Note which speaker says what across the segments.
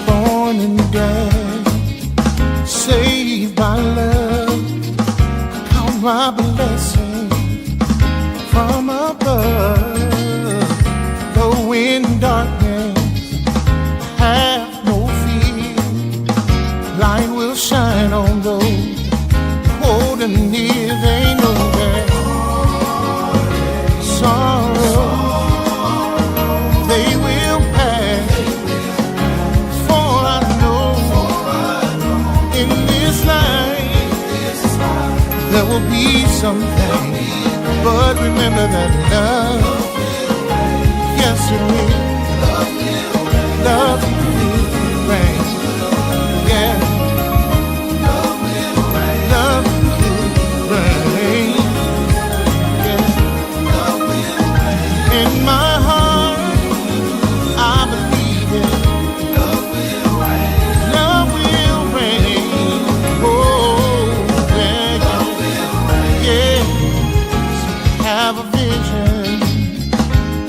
Speaker 1: Born and dead, saved by love, count my blessing from above. Though in darkness, have no fear, light will shine on those cold and near. They know that sorrow they will pass. For I know in this life there will be something, but remember that love, yes it will, love will reign. Yeah, love will reign. Yeah, in my heart I believe it. Love will reign. Oh, yeah, yeah. Have a vision,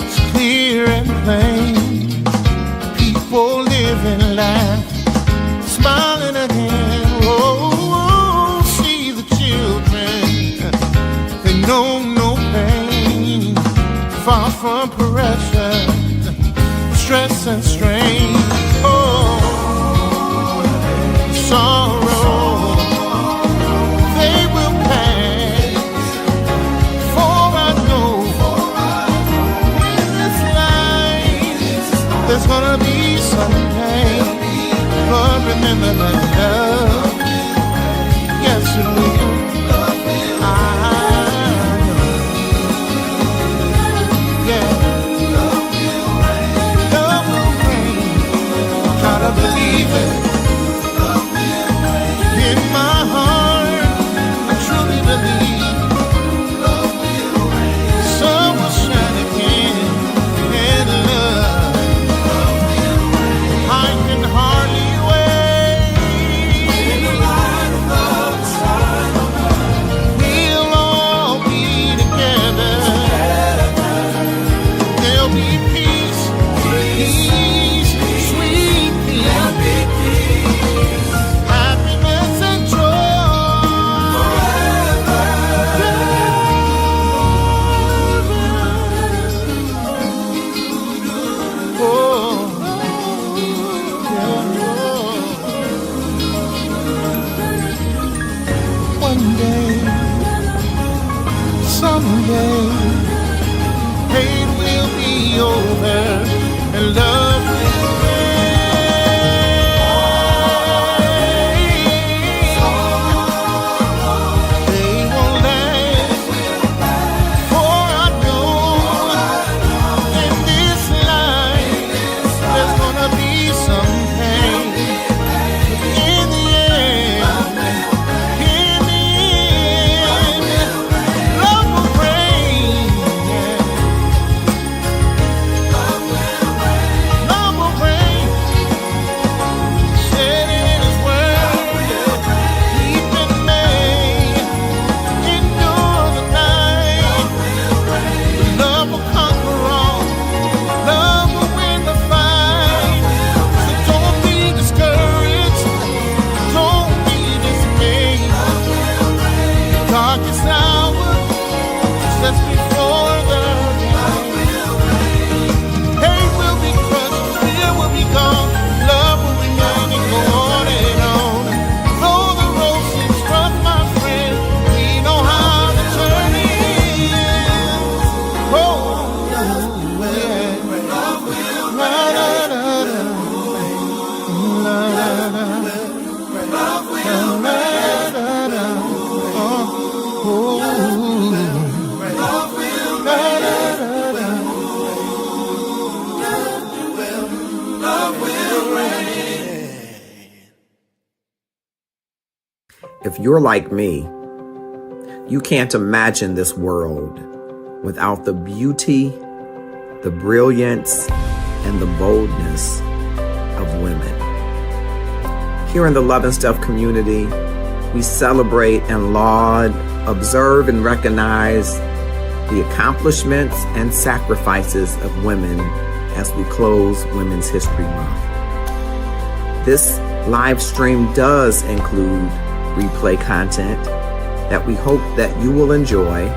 Speaker 1: it's clear and plain. People living life, smiling again. Oh, see the children, they know no pain, far from pressure, stress and strain. Oh, sorrow, they will pass. For I know in this life there's gonna be some pain, but remember that love, yes it will. Yeah, love will reign. Try to believe it. In my heart, I truly believe the sun will shine again, and love, I can hardly wait. We'll all be together. There'll be peace, peace, sweet peace, happiness and joy. Oh, yeah. One day, someday, pain will be over and love will reign. They won't last, for I know in this life there's gonna be some pain. In the end, love will reign. Love will reign. Said in His word, keep in May, endure the night. Love will conquer all. Love will win the fight. So don't be discouraged. Don't be dismayed. Darkest hour that's before the hate will be crushed, fear will be gone, love will remain and go on and on. Though the road seems rough, my friend, we know how the journey ends. Oh, yeah. La, la, la, la. La, la, la. La, la, la. Oh, oh. La, la, la, la.
Speaker 2: If you're like me, you can't imagine this world without the beauty, the brilliance, and the boldness of women. Here in the Love and Stuff community, we celebrate and laud, observe and recognize the accomplishments and sacrifices of women as we close Women's History Month. This live stream does include replay content that we hope that you will enjoy,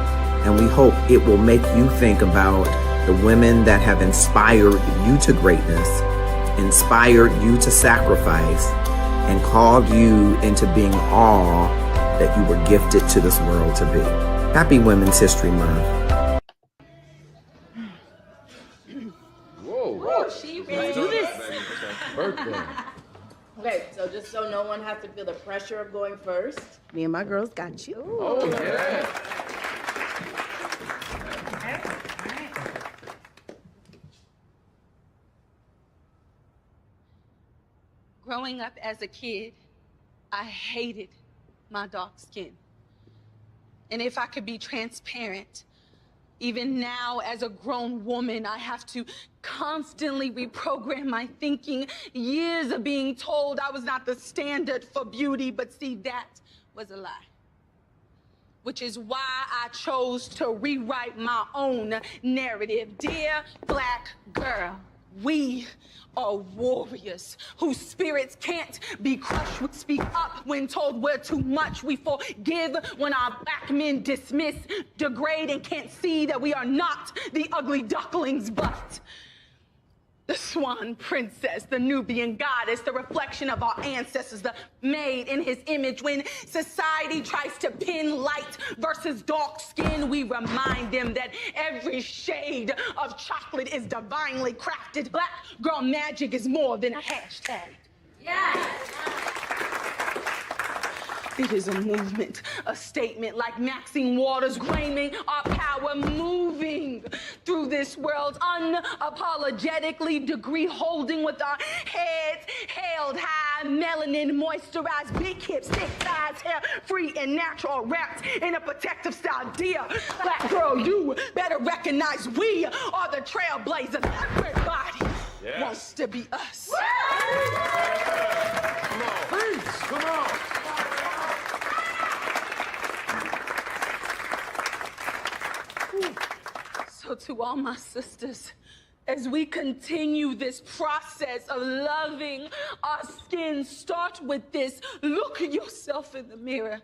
Speaker 2: and we hope it will make you think about the women that have inspired you to greatness, inspired you to sacrifice, and called you into being all that you were gifted to this world to be. Happy Women's History Month.
Speaker 3: Whoa, she ready to do this.
Speaker 4: Birthday. Okay, so just so no one has to feel the pressure of going first, me and my girls got you.
Speaker 3: Oh, yeah.
Speaker 5: Growing up as a kid, I hated my dark skin. And if I could be transparent, even now as a grown woman, I have to constantly reprogram my thinking. Years of being told I was not the standard for beauty, but see, that was a lie. Which is why I chose to rewrite my own narrative. Dear Black girl, we are warriors whose spirits can't be crushed. We speak up when told we're too much. We forgive when our Black men dismiss, degrade, and can't see that we are not the ugly ducklings, but the swan princess, the Nubian goddess, the reflection of our ancestors, the made in his image. When society tries to pin light versus dark skin, we remind them that every shade of chocolate is divinely crafted. Black girl magic is more than a hashtag. Yes. It is a movement, a statement like Maxine Waters claiming our power, moving through this world unapologetically, degree holding with our heads held high, melanin moisturized, big hips, thick thighs, hair free and natural, wrapped in a protective style. Dear Black girl, you better recognize we are the trailblazers. Everybody wants to be us.
Speaker 3: Come on, please, come on.
Speaker 5: So to all my sisters, as we continue this process of loving our skin, start with this. Look at yourself in the mirror.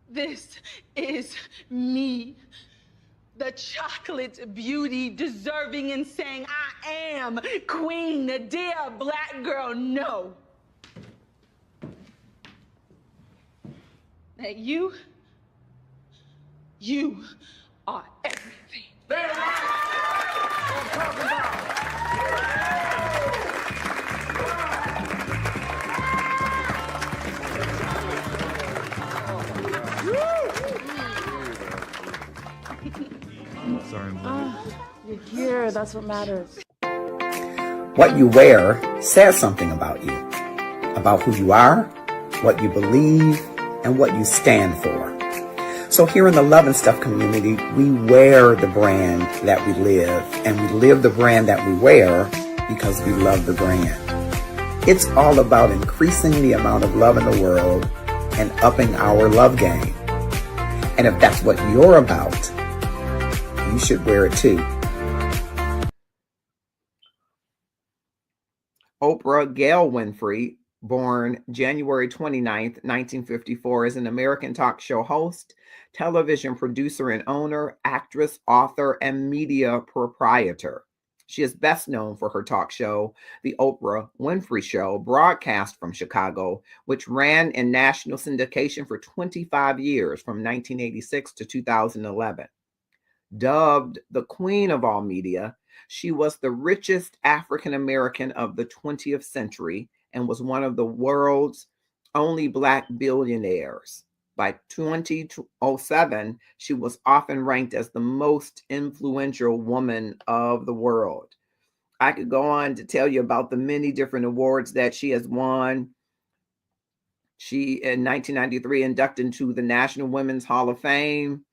Speaker 5: This is me, the chocolate beauty, deserving and saying, I am queen. Dear Black girl, know that you are everything.
Speaker 3: That's what I'm talking about.
Speaker 4: You're here, that's what matters.
Speaker 2: What you wear says something about you, about who you are, what you believe, and what you stand for. So here in the Love and Stuff community, we wear the brand that we live, and we live the brand that we wear because we love the brand. It's all about increasing the amount of love in the world and upping our love game. And if that's what you're about, you should wear it too. Oprah Gail Winfrey, born January 29th, 1954, is an American talk show host, television producer and owner, actress, author, and media proprietor. She is best known for her talk show, The Oprah Winfrey Show, broadcast from Chicago, which ran in national syndication for 25 years from 1986 to 2011. Dubbed the Queen of all media, she was the richest African American of the 20th century and was one of the world's only Black billionaires. By 2007, she was often ranked as the most influential woman of the world. I could go on to tell you about the many different awards that she has won. She, in 1993, inducted into the National Women's Hall of Fame.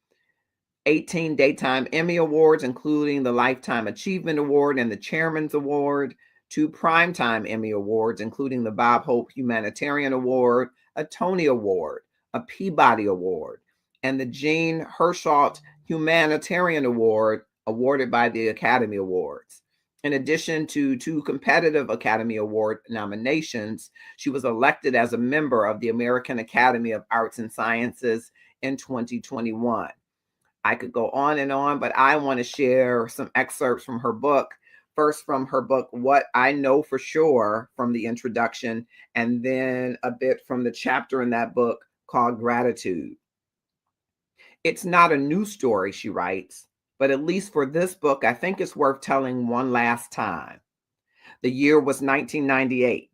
Speaker 2: 18 Daytime Emmy Awards, including the Lifetime Achievement Award and the Chairman's Award, 2 Primetime Emmy Awards, including the Bob Hope Humanitarian Award, a Tony Award, a Peabody Award, and the Jean Hersholt Humanitarian Award, awarded by the Academy Awards. In addition to 2 competitive Academy Award nominations, she was elected as a member of the American Academy of Arts and Sciences in 2021. I could go on, but I want to share some excerpts from her book. First, from her book, What I Know for Sure, from the introduction, and then a bit from the chapter in that book called Gratitude. It's not a new story, she writes, but at least for this book, I think it's worth telling one last time. The year was 1998.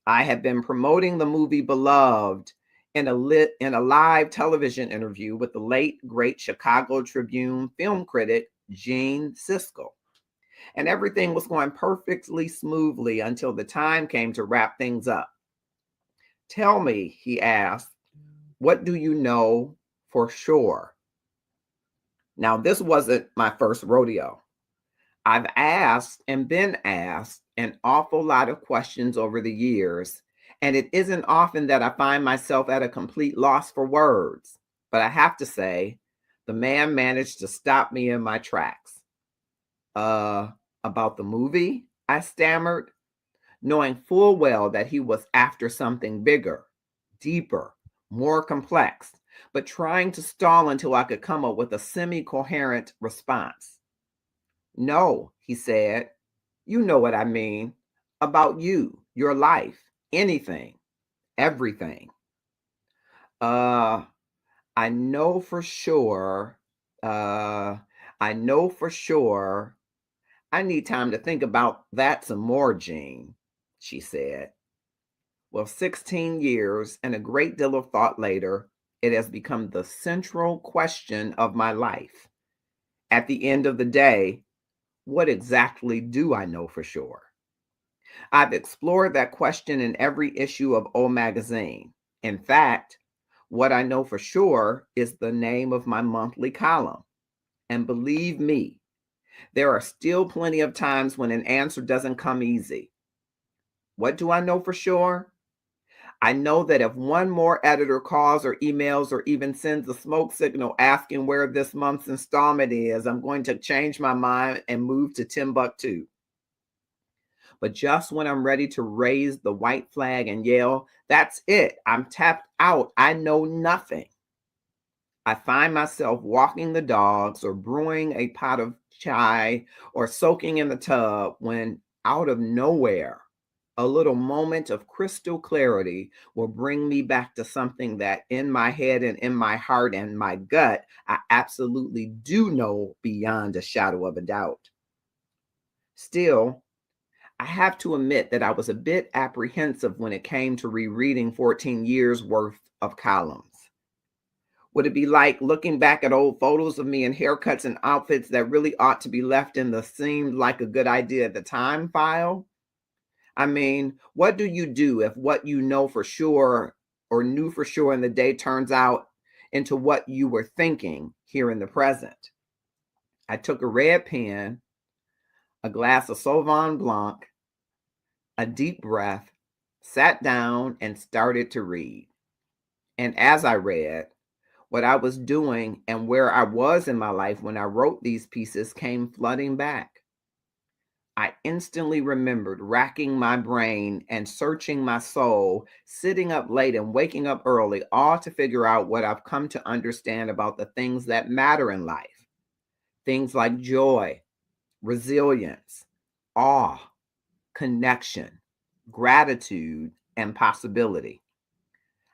Speaker 2: I had been promoting the movie Beloved in a live television interview with the late, great Chicago Tribune film critic, Gene Siskel. And everything was going perfectly smoothly until the time came to wrap things up. Tell me, he asked, what do you know for sure? Now, this wasn't my first rodeo. I've asked and been asked an awful lot of questions over the years, and it isn't often that I find myself at a complete loss for words. But I have to say, the man managed to stop me in my tracks. About the movie, I stammered, knowing full well that he was after something bigger, deeper, more complex, but trying to stall until I could come up with a semi-coherent response. No, he said, you know what I mean. About you, your life, anything, everything. I know for sure. I know for sure. I need time to think about that some more, Jean, she said. Well, 16 years and a great deal of thought later, it has become the central question of my life. At the end of the day, what exactly do I know for sure? I've explored that question in every issue of O Magazine. In fact, what I know for sure is the name of my monthly column. And believe me, there are still plenty of times when an answer doesn't come easy. What do I know for sure? I know that if one more editor calls or emails or even sends a smoke signal asking where this month's installment is, I'm going to change my mind and move to Timbuktu. But just when I'm ready to raise the white flag and yell, that's it, I'm tapped out, I know nothing, I find myself walking the dogs or brewing a pot of chai or soaking in the tub when out of nowhere, a little moment of crystal clarity will bring me back to something that in my head and in my heart and my gut, I absolutely do know beyond a shadow of a doubt. Still, I have to admit that I was a bit apprehensive when it came to rereading 14 years worth of columns. Would it be like looking back at old photos of me in haircuts and outfits that really ought to be left in the seemed like a good idea at the time file? I mean, what do you do if what you know for sure or knew for sure in the day turns out into what you were thinking here in the present? I took a red pen, a glass of Sauvignon Blanc, a deep breath, sat down, and started to read. And as I read, what I was doing and where I was in my life when I wrote these pieces came flooding back. I instantly remembered racking my brain and searching my soul, sitting up late and waking up early, all to figure out what I've come to understand about the things that matter in life. Things like joy, resilience, awe, connection, gratitude, and possibility.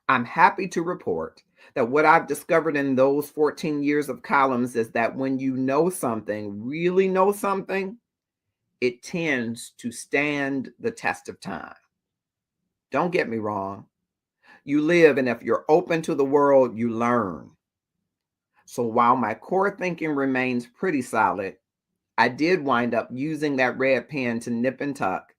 Speaker 2: I'm happy to report that what I've discovered in those 14 years of columns is that when you know something, really know something, it tends to stand the test of time. Don't get me wrong. You live, and if you're open to the world, you learn. So while my core thinking remains pretty solid, I did wind up using that red pen to nip and tuck,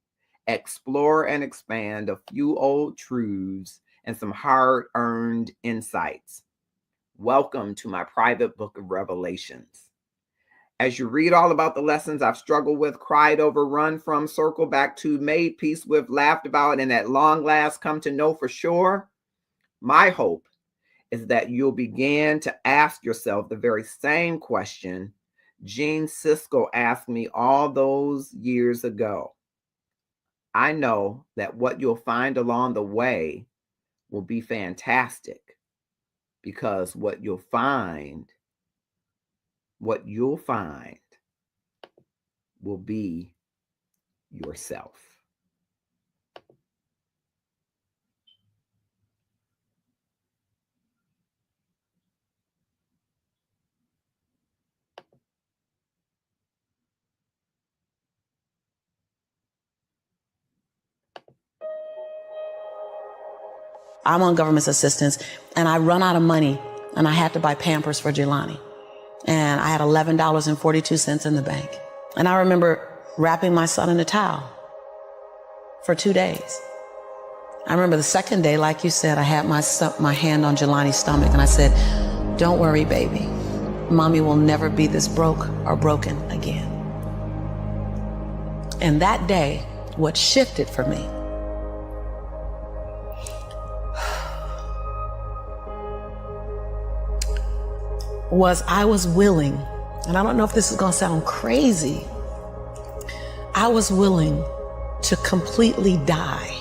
Speaker 2: explore and expand a few old truths and some hard-earned insights. Welcome to my private book of Revelations. As you read all about the lessons I've struggled with, cried over, run from, circled back to, made peace with, laughed about, and at long last come to know for sure, my hope is that you'll begin to ask yourself the very same question Gene Siskel asked me all those years ago. I know that what you'll find along the way will be fantastic, because what you'll find will be yourself.
Speaker 6: I'm on government assistance, and I run out of money, and I had to buy Pampers for Jelani. And I had $11.42 in the bank. And I remember wrapping my son in a towel for 2 days. I remember the second day, like you said, I had my hand on Jelani's stomach, and I said, "Don't worry, baby. Mommy will never be this broke or broken again." And that day, what shifted for me was I was willing, and I don't know if this is going to sound crazy, I was willing to completely die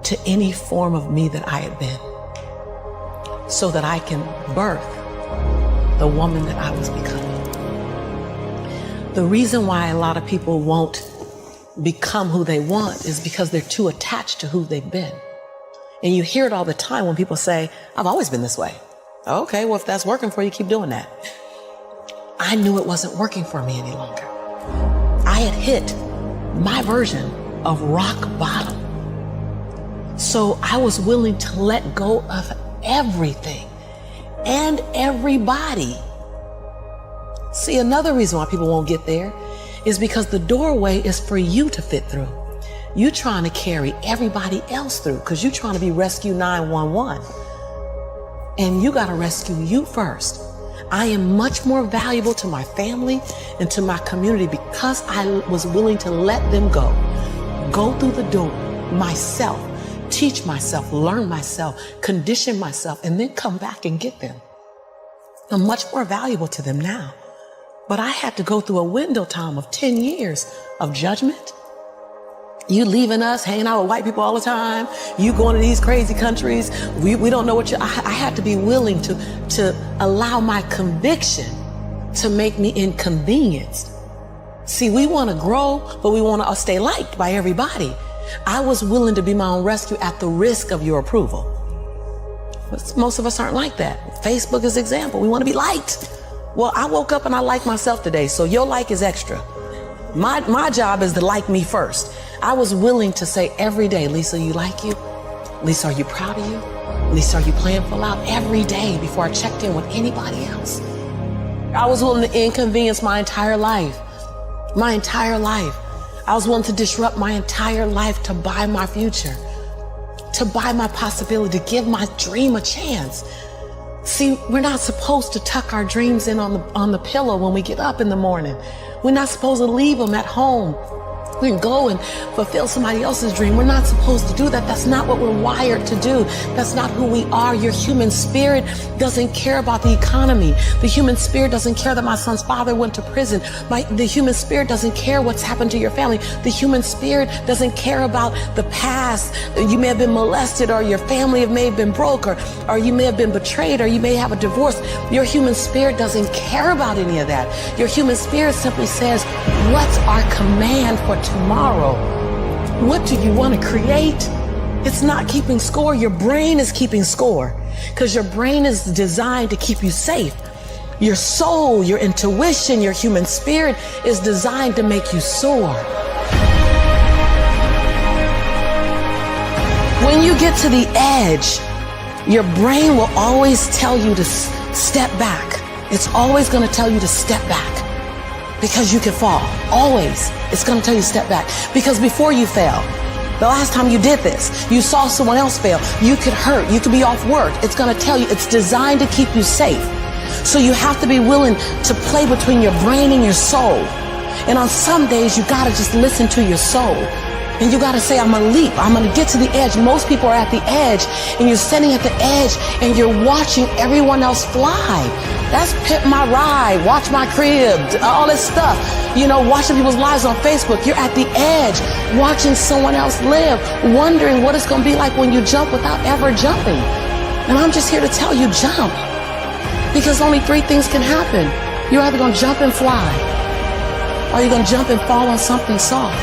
Speaker 6: to any form of me that I had been, so that I can birth the woman that I was becoming. The reason why a lot of people won't become who they want is because they're too attached to who they've been. And you hear it all the time when people say, "I've always been this way." Okay, well, if that's working for you, keep doing that. I knew it wasn't working for me any longer. I had hit my version of rock bottom. So I was willing to let go of everything and everybody. See, another reason why people won't get there is because the doorway is for you to fit through. You're trying to carry everybody else through because you're trying to be Rescue 911. And you got to rescue you first. I am much more valuable to my family and to my community because I was willing to let them go through the door myself, teach myself, learn myself, condition myself, and then come back and get them. I'm much more valuable to them now. But I had to go through a window time of 10 years of judgment. You leaving us, hanging out with white people all the time. You going to these crazy countries. We don't know what I had to be willing to allow my conviction to make me inconvenienced. See, we want to grow, but we want to stay liked by everybody. I was willing to be my own rescue at the risk of your approval. But most of us aren't like that. Facebook is an example. We want to be liked. Well, I woke up and I like myself today, so your like is extra. My job is to like me first. I was willing to say every day, "Lisa, you like you? Lisa, are you proud of you? Lisa, are you playing full out?" Every day before I checked in with anybody else. I was willing to inconvenience my entire life. My entire life. I was willing to disrupt my entire life to buy my future, to buy my possibility, to give my dream a chance. See, we're not supposed to tuck our dreams in on the pillow when we get up in the morning. We're not supposed to leave them at home. We can go and fulfill somebody else's dream. We're not supposed to do that. That's not what we're wired to do. That's not who we are. Your human spirit doesn't care about the economy. The human spirit doesn't care that my son's father went to prison. The human spirit doesn't care what's happened to your family. The human spirit doesn't care about the past. You may have been molested, or your family may have been broke, or you may have been betrayed, or you may have a divorce. Your human spirit doesn't care about any of that. Your human spirit simply says, "What's our command for tomorrow? What do you want to create?" It's not keeping score. Your brain is keeping score because your brain is designed to keep you safe. Your soul, your intuition, your human spirit is designed to make you soar. When you get to the edge, your brain will always tell you to step back. It's always going to tell you to step back. Because you can fall. Always. It's going to tell you to step back. Because before you fell, The last time you did this, you saw someone else fail. You could hurt. You could be off work. It's going to tell you. It's designed to keep you safe. So you have to be willing to play between your brain and your soul. And on some days, you got to just listen to your soul. And you got to say, I'm going to leap. I'm going to get to the edge. Most people are at the edge, and you're standing at the edge, and you're watching everyone else fly. That's Pimp My Ride, Watch My Crib, all this stuff. You know, watching people's lives on Facebook. You're at the edge, watching someone else live, wondering what it's going to be like when you jump without ever jumping. And I'm just here to tell you, jump. Because only three things can happen. You're either going to jump and fly, or you're going to jump and fall on something soft,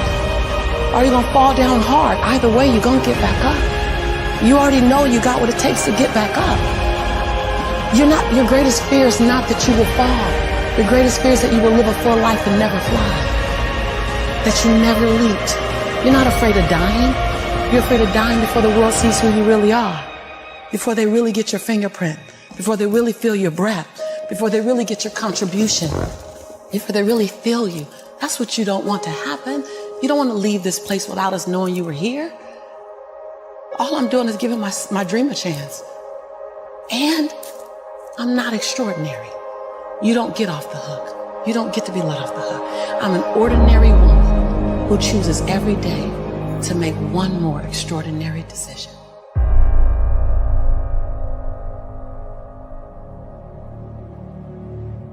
Speaker 6: or you're going to fall down hard. Either way, you're going to get back up. You already know you got what it takes to get back up. Your greatest fear is not that you will fall. Your greatest fear is that you will live a full life and never fly. That you never leaped. You're not afraid of dying. You're afraid of dying before the world sees who you really are. Before they really get your fingerprint. Before they really feel your breath. Before they really get your contribution. Before they really feel you. That's what you don't want to happen. You don't want to leave this place without us knowing you were here. All I'm doing is giving my dream a chance. And I'm not extraordinary. You don't get off the hook. You don't get to be let off the hook. I'm an ordinary woman who chooses every day to make one more extraordinary decision.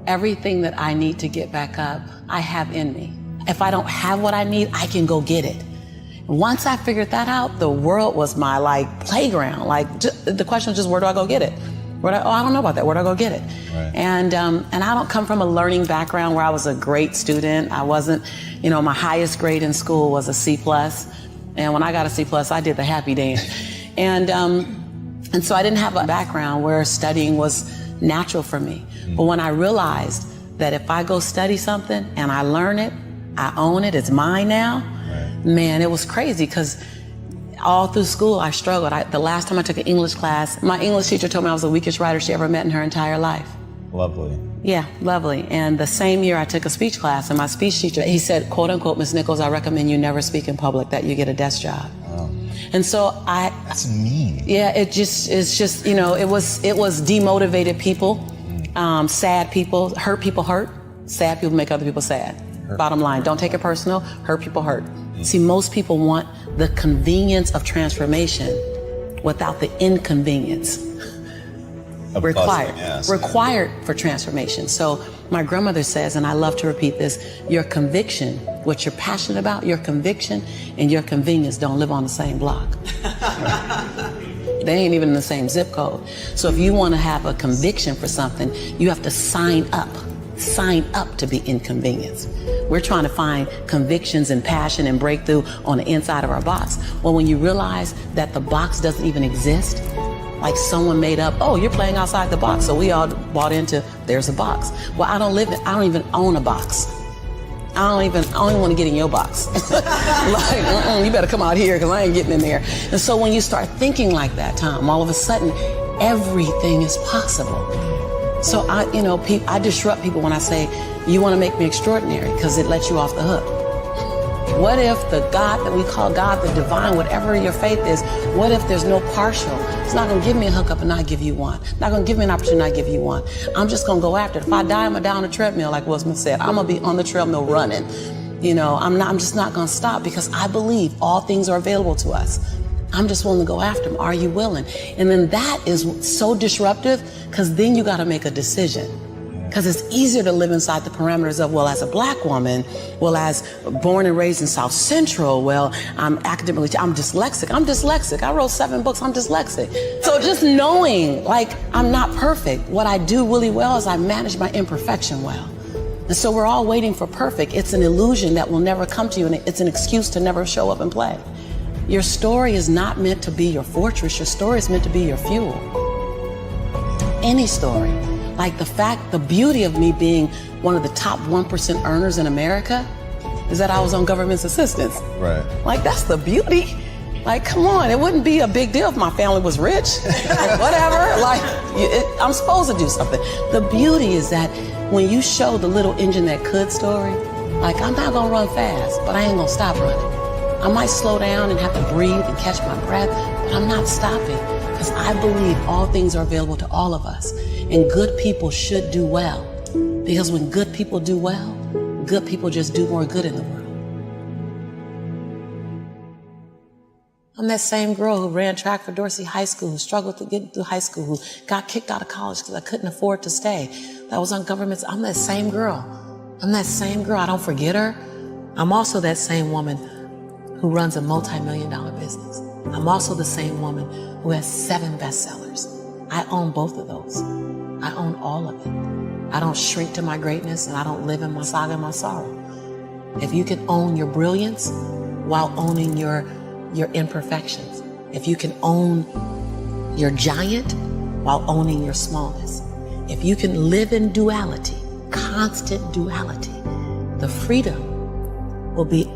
Speaker 6: Everything that I need to get back up, I have in me. If I don't have what I need, I can go get it. Once I figured that out, the world was my playground. The question was just, where do I go get it? I don't know about that. Where do I go get it? Right. And I don't come from a learning background where I was a great student. I wasn't, my highest grade in school was a C+. And when I got a C+, I did the happy dance. And so I didn't have a background where studying was natural for me. But when I realized that if I go study something and I learn it, I own it, it's mine now, man, it was crazy because all through school I struggled. The last time I took an English class, my English teacher told me I was the weakest writer she ever met in her entire life.
Speaker 3: Lovely.
Speaker 6: Yeah, lovely. And the same year I took a speech class, and my speech teacher, he said, quote unquote, Miss Nichols, I recommend you never speak in public, that you get a desk job. Wow. And so
Speaker 3: That's mean.
Speaker 6: Yeah, it's just, it was demotivated people, sad people, hurt people hurt, sad people make other people sad. Hurt. Bottom line, don't take it personal, hurt people hurt. See, most people want the convenience of transformation without the inconvenience required for transformation. So my grandmother says, and I love to repeat this, your conviction, what you're passionate about, your conviction and your convenience don't live on the same block. They ain't even in the same zip code. So if you want to have a conviction for something, you have to sign up to be inconvenienced. We're trying to find convictions and passion and breakthrough on the inside of our box. Well, when you realize that the box doesn't even exist, like someone made up, oh, you're playing outside the box. So we all bought into, there's a box. Well, I don't even own a box. I don't even want to get in your box. You better come out here because I ain't getting in there. And so when you start thinking like that, Tom, all of a sudden, everything is possible. So I disrupt people when I say, you want to make me extraordinary, because it lets you off the hook. What if the God that we call God, the divine, whatever your faith is, what if there's no partial? It's not going to give me a hookup and not give you one. Not going to give me an opportunity and not give you one. I'm just going to go after it. If I die, I'm going to die on a treadmill, like Will Smith said. I'm going to be on the treadmill running. I'm just not going to stop, because I believe all things are available to us. I'm just willing to go after them. Are you willing? And then that is so disruptive, because then you got to make a decision. Because it's easier to live inside the parameters of, well, as a black woman, well, as born and raised in South Central, well, I'm dyslexic. I wrote 7 books, I'm dyslexic. So just knowing, I'm not perfect. What I do really well is I manage my imperfection well. And so we're all waiting for perfect. It's an illusion that will never come to you, and it's an excuse to never show up and play. Your story is not meant to be your fortress. Your story is meant to be your fuel. Any story. Like the beauty of me being one of the top 1% earners in America is that I was on government's assistance.
Speaker 3: Right.
Speaker 6: That's the beauty. Come on, it wouldn't be a big deal if my family was rich. Whatever, I'm supposed to do something. The beauty is that when you show the little engine that could story, I'm not gonna run fast, but I ain't gonna stop running. I might slow down and have to breathe and catch my breath, but I'm not stopping because I believe all things are available to all of us. And good people should do well, because when good people do well, good people just do more good in the world. I'm that same girl who ran track for Dorsey High School, who struggled to get through high school, who got kicked out of college because I couldn't afford to stay. That was on government's. I'm that same girl. I'm that same girl. I don't forget her. I'm also that same woman who runs a multi-million-dollar business. I'm also the same woman who has 7 bestsellers. I own both of those. I own all of it. I don't shrink to my greatness, and I don't live in my saga and my sorrow. If you can own your brilliance while owning your imperfections, if you can own your giant while owning your smallness, if you can live in duality, constant duality, the freedom will be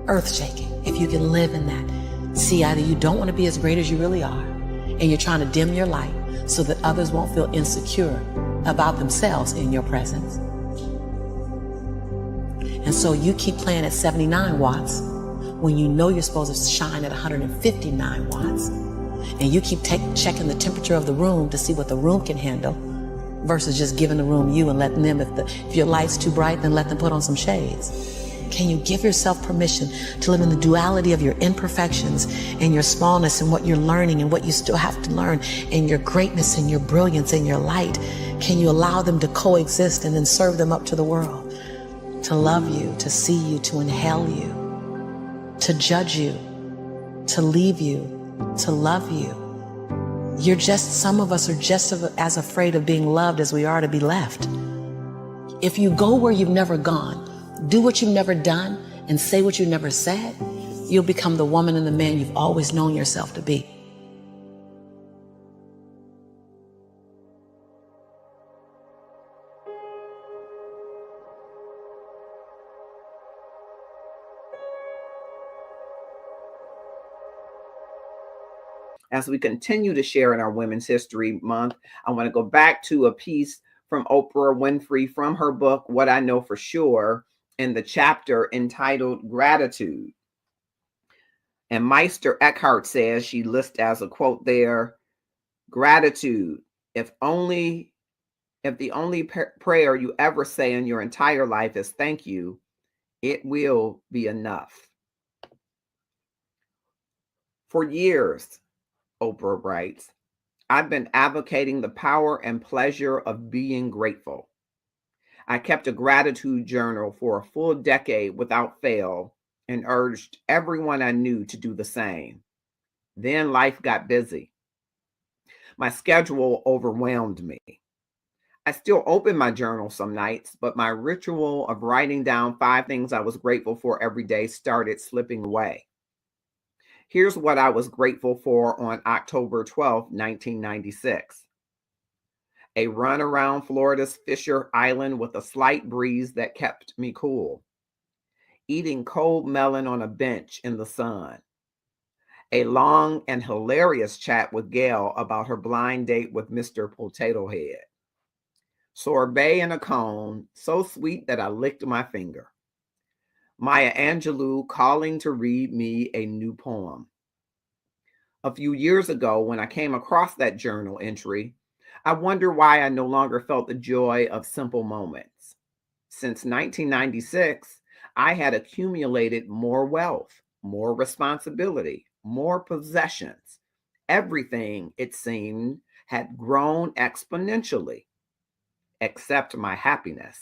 Speaker 6: earth-shaking. If you can live in that, see, either you don't want to be as great as you really are, and you're trying to dim your light so that others won't feel insecure about themselves in your presence. And so you keep playing at 79 watts when you know you're supposed to shine at 159 watts. And you keep checking the temperature of the room to see what the room can handle versus just giving the room you and letting them, if your light's too bright, then let them put on some shades. Can you give yourself permission to live in the duality of your imperfections and your smallness and what you're learning and what you still have to learn and your greatness and your brilliance and your light? Can you allow them to coexist and then serve them up to the world? To love you, to see you, to inhale you, to judge you, to leave you, to love you. Some of us are just as afraid of being loved as we are to be left. If you go where you've never gone, do what you've never done, and say what you've never said, you'll become the woman and the man you've always known yourself to be.
Speaker 2: As we continue to share in our Women's History Month, I want to go back to a piece from Oprah Winfrey from her book, What I Know for Sure, in the chapter entitled Gratitude. And Meister Eckhart says, she lists as a quote there, gratitude, if the only prayer you ever say in your entire life is thank you, it will be enough. For years, Oprah writes, I've been advocating the power and pleasure of being grateful. I kept a gratitude journal for a full decade without fail and urged everyone I knew to do the same. Then life got busy. My schedule overwhelmed me. I still open my journal some nights, but my ritual of writing down 5 things I was grateful for every day started slipping away. Here's what I was grateful for on October 12, 1996. A run around Florida's Fisher Island with a slight breeze that kept me cool. Eating cold melon on a bench in the sun. A long and hilarious chat with Gail about her blind date with Mr. Potato Head. Sorbet in a cone, so sweet that I licked my finger. Maya Angelou calling to read me a new poem. A few years ago, when I came across that journal entry, I wonder why I no longer felt the joy of simple moments. Since 1996, I had accumulated more wealth, more responsibility, more possessions. Everything, it seemed, had grown exponentially, except my happiness.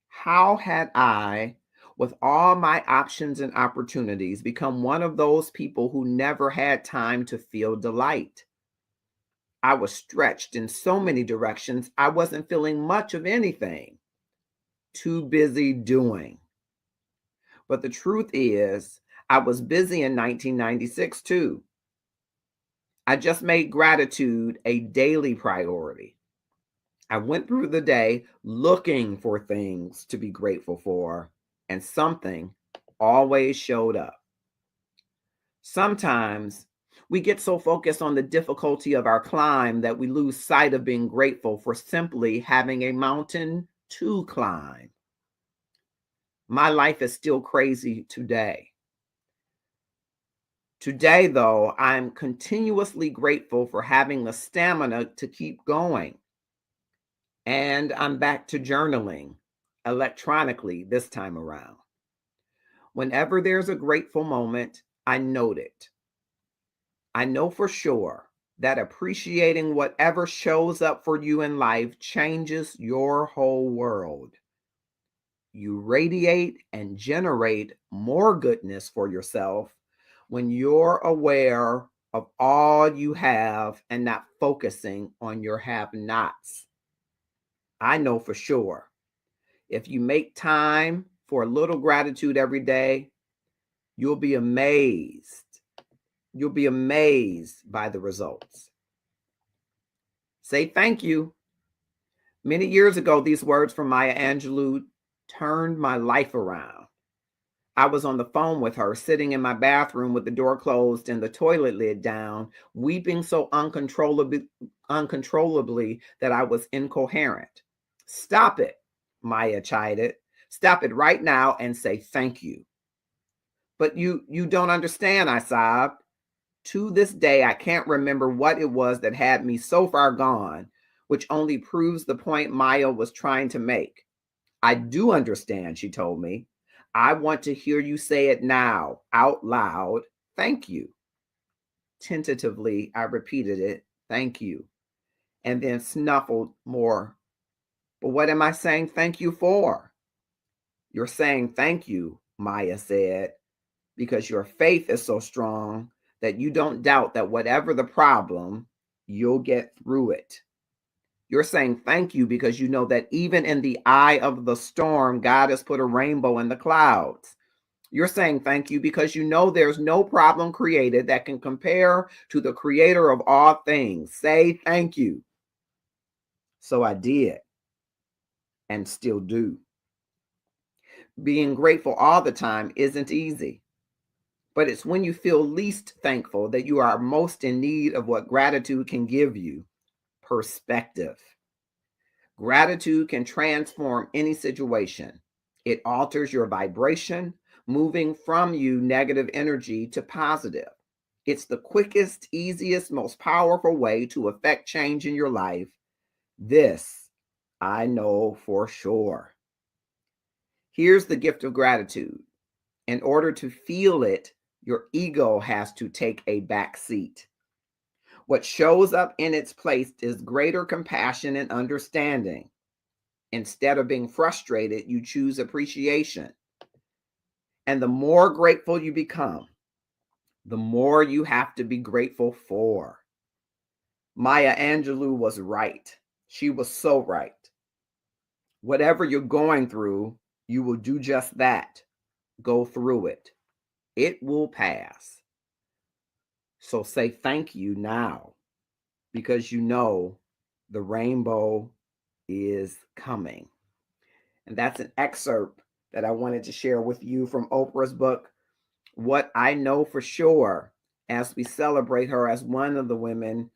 Speaker 2: How had I, with all my options and opportunities, become one of those people who never had time to feel delight? I was stretched in so many directions, I wasn't feeling much of anything. Too busy doing. But the truth is, I was busy in 1996 too. I just made gratitude a daily priority. I went through the day looking for things to be grateful for, and something always showed up. Sometimes we get so focused on the difficulty of our climb that we lose sight of being grateful for simply having a mountain to climb. My life is still crazy today. Today, though, I'm continuously grateful for having the stamina to keep going. And I'm back to journaling electronically this time around. Whenever there's a grateful moment, I note it. I know for sure that appreciating whatever shows up for you in life changes your whole world. You radiate and generate more goodness for yourself when you're aware of all you have and not focusing on your have-nots. I know for sure if you make time for a little gratitude every day, you'll be amazed. You'll be amazed by the results. Say thank you. Many years ago, these words from Maya Angelou turned my life around. I was on the phone with her, sitting in my bathroom with the door closed and the toilet lid down, weeping so uncontrollably that I was incoherent. Stop it, Maya chided. Stop it right now and say thank you. But you don't understand, I sobbed. To this day, I can't remember what it was that had me so far gone, which only proves the point Maya was trying to make. I do understand, she told me. I want to hear you say it now, out loud. Thank you. Tentatively, I repeated it. Thank you. And then snuffled more. But what am I saying thank you for? You're saying thank you, Maya said, because your faith is so strong that you don't doubt that whatever the problem, you'll get through it. You're saying thank you because you know that even in the eye of the storm, God has put a rainbow in the clouds. You're saying thank you because you know there's no problem created that can compare to the creator of all things. Say thank you. So I did and still do. Being grateful all the time isn't easy. But it's when you feel least thankful that you are most in need of what gratitude can give you: perspective. Gratitude can transform any situation. It alters your vibration, moving from you negative energy to positive. It's the quickest, easiest, most powerful way to affect change in your life. This I know for sure. Here's the gift of gratitude. In order to feel it, your ego has to take a back seat. What shows up in its place is greater compassion and understanding. Instead of being frustrated, you choose appreciation. And the more grateful you become, the more you have to be grateful for. Maya Angelou was right. She was so right. Whatever you're going through, you will do just that. Go through it. It will pass. So say thank you now, because you know the rainbow is coming. And that's an excerpt that I wanted to share with you from Oprah's book, What I Know for Sure, as we celebrate her as one of the women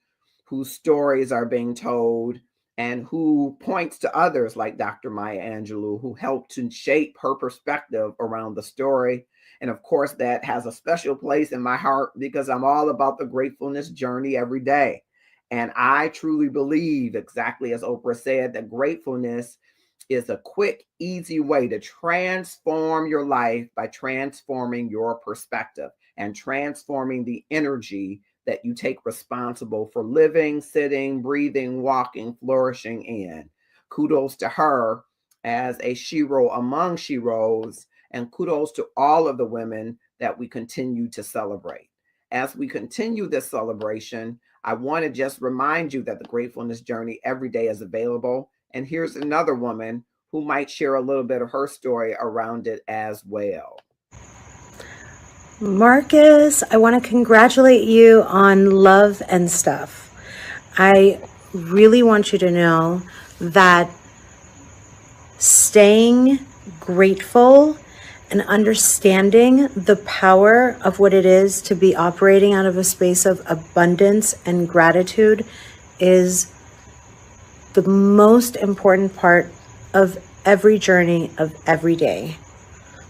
Speaker 2: whose stories are being told and who points to others like Dr. Maya Angelou, who helped to shape her perspective around the story. And of course, that has a special place in my heart because I'm all about the gratefulness journey every day. And I truly believe, exactly as Oprah said, that gratefulness is a quick, easy way to transform your life by transforming your perspective and transforming the energy that you take responsible for living, sitting, breathing, walking, flourishing in. Kudos to her as a shero among sheroes, and kudos to all of the women that we continue to celebrate. As we continue this celebration, I want to just remind you that the gratefulness journey every day is available. And here's another woman who might share a little bit of her story around it as well.
Speaker 7: Marcus, I want to congratulate you on Love and Stuff. I really want you to know that staying grateful and understanding the power of what it is to be operating out of a space of abundance and gratitude is the most important part of every journey of every day.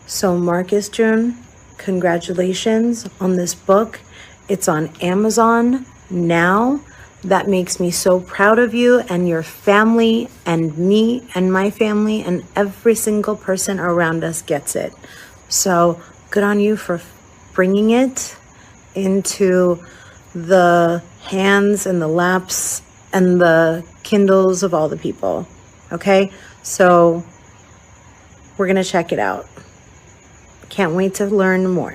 Speaker 7: So Marcus June, congratulations on this book. It's on Amazon now. That makes me so proud of you and your family and me and my family, and every single person around us gets it. So good on you for bringing it into the hands and the laps and the Kindles of all the people. Okay, so we're gonna check it out. Can't wait to learn more.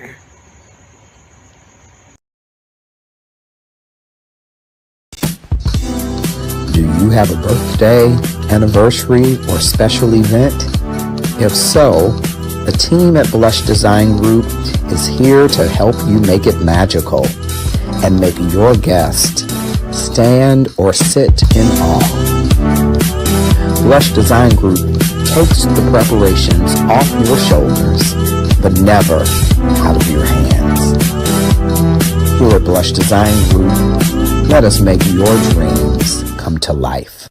Speaker 8: Do you have a birthday, anniversary, or special event? If so, the team at Blush Design Group is here to help you make it magical and make your guest stand or sit in awe. Blush Design Group takes the preparations off your shoulders, but never out of your hands. Here at Blush Design Group, let us make your dreams come to life.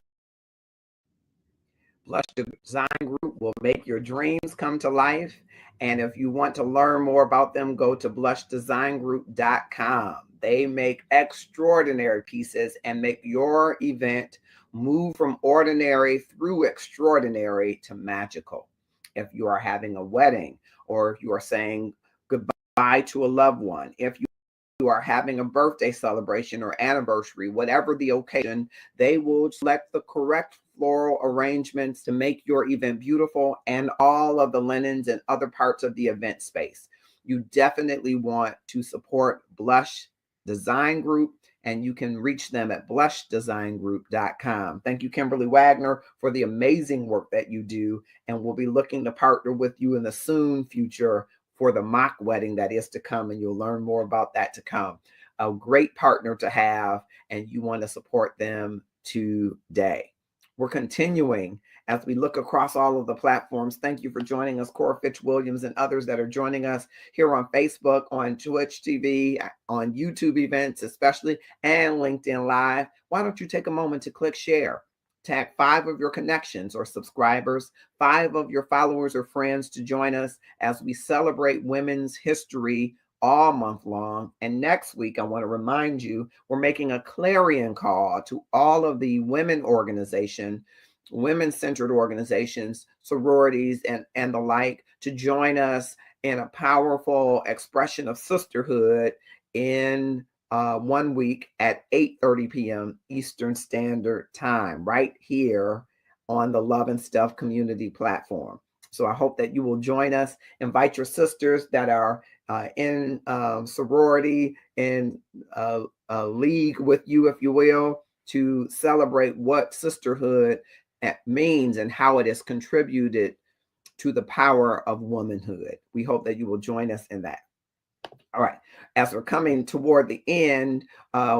Speaker 2: Blush Design Group will make your dreams come to life. And if you want to learn more about them, go to blushdesigngroup.com. They make extraordinary pieces and make your event move from ordinary through extraordinary to magical. If you are having a wedding, or if you are saying goodbye to a loved one, if you are having a birthday celebration or anniversary, whatever the occasion, they will select the correct floral arrangements to make your event beautiful, and all of the linens and other parts of the event space. You definitely want to support Blush Design Group, and you can reach them at blushdesigngroup.com. Thank you, Kimberly Wagner, for the amazing work that you do, and we'll be looking to partner with you in the soon future for the mock wedding that is to come, and you'll learn more about that to come. A great partner to have, and you want to support them today. We're continuing as we look across all of the platforms. Thank you for joining us, Cora Fitch-Williams and others that are joining us here on Facebook, on Twitch TV, on YouTube events especially, and LinkedIn Live. Why don't you take a moment to click share? Tag 5 of your connections or subscribers, 5 of your followers or friends to join us as we celebrate Women's History all month long. And next week, I want to remind you, we're making a clarion call to all of the women-centered organizations, sororities, and the like, to join us in a powerful expression of sisterhood in 1 week at 8:30 p.m. Eastern Standard Time, right here on the Love and Stuff community platform. So I hope that you will join us. Invite your sisters that are in sorority, in a league with you, if you will, to celebrate what sisterhood means and how it has contributed to the power of womanhood. We hope that you will join us in that. All right, as we're coming toward the end,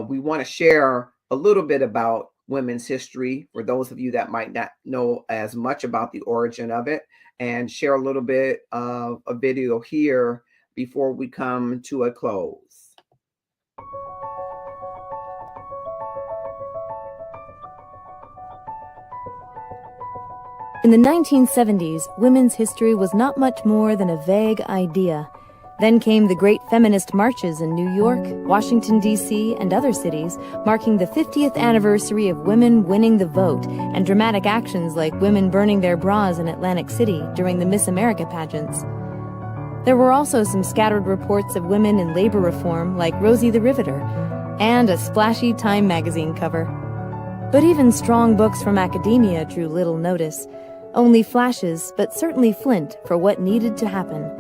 Speaker 2: we want to share a little bit about women's history for those of you that might not know as much about the origin of it, and share a little bit of a video here before we come to a close.
Speaker 9: In the 1970s, women's history was not much more than a vague idea. Then came the great feminist marches in New York, Washington, D.C., and other cities, marking the 50th anniversary of women winning the vote, and dramatic actions like women burning their bras in Atlantic City during the Miss America pageants. There were also some scattered reports of women in labor reform, like Rosie the Riveter, and a splashy Time magazine cover. But even strong books from academia drew little notice. Only flashes, but certainly flint, for what needed to happen.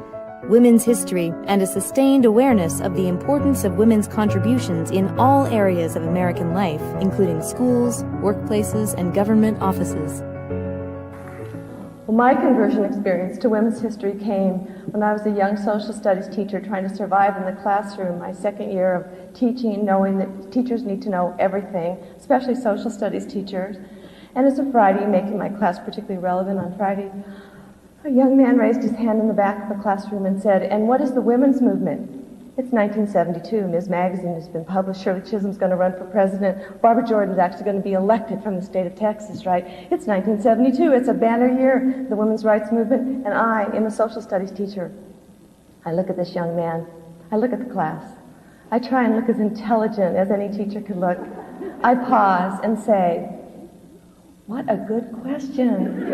Speaker 9: Women's history and a sustained awareness of the importance of women's contributions in all areas of American life, including schools, workplaces, and government offices.
Speaker 10: Well, my conversion experience to women's history came when I was a young social studies teacher trying to survive in the classroom, my second year of teaching, knowing that teachers need to know everything, especially social studies teachers. And it's a Friday, making my class particularly relevant on Friday. A young man raised his hand in the back of the classroom and said, "And what is the women's movement?" It's 1972. Ms. Magazine has been published. Shirley Chisholm's going to run for president. Barbara Jordan's actually going to be elected from the state of Texas, right? It's 1972. It's a banner year, the women's rights movement, and I am a social studies teacher. I look at this young man. I look at the class. I try and look as intelligent as any teacher could look. I pause and say, what a good question.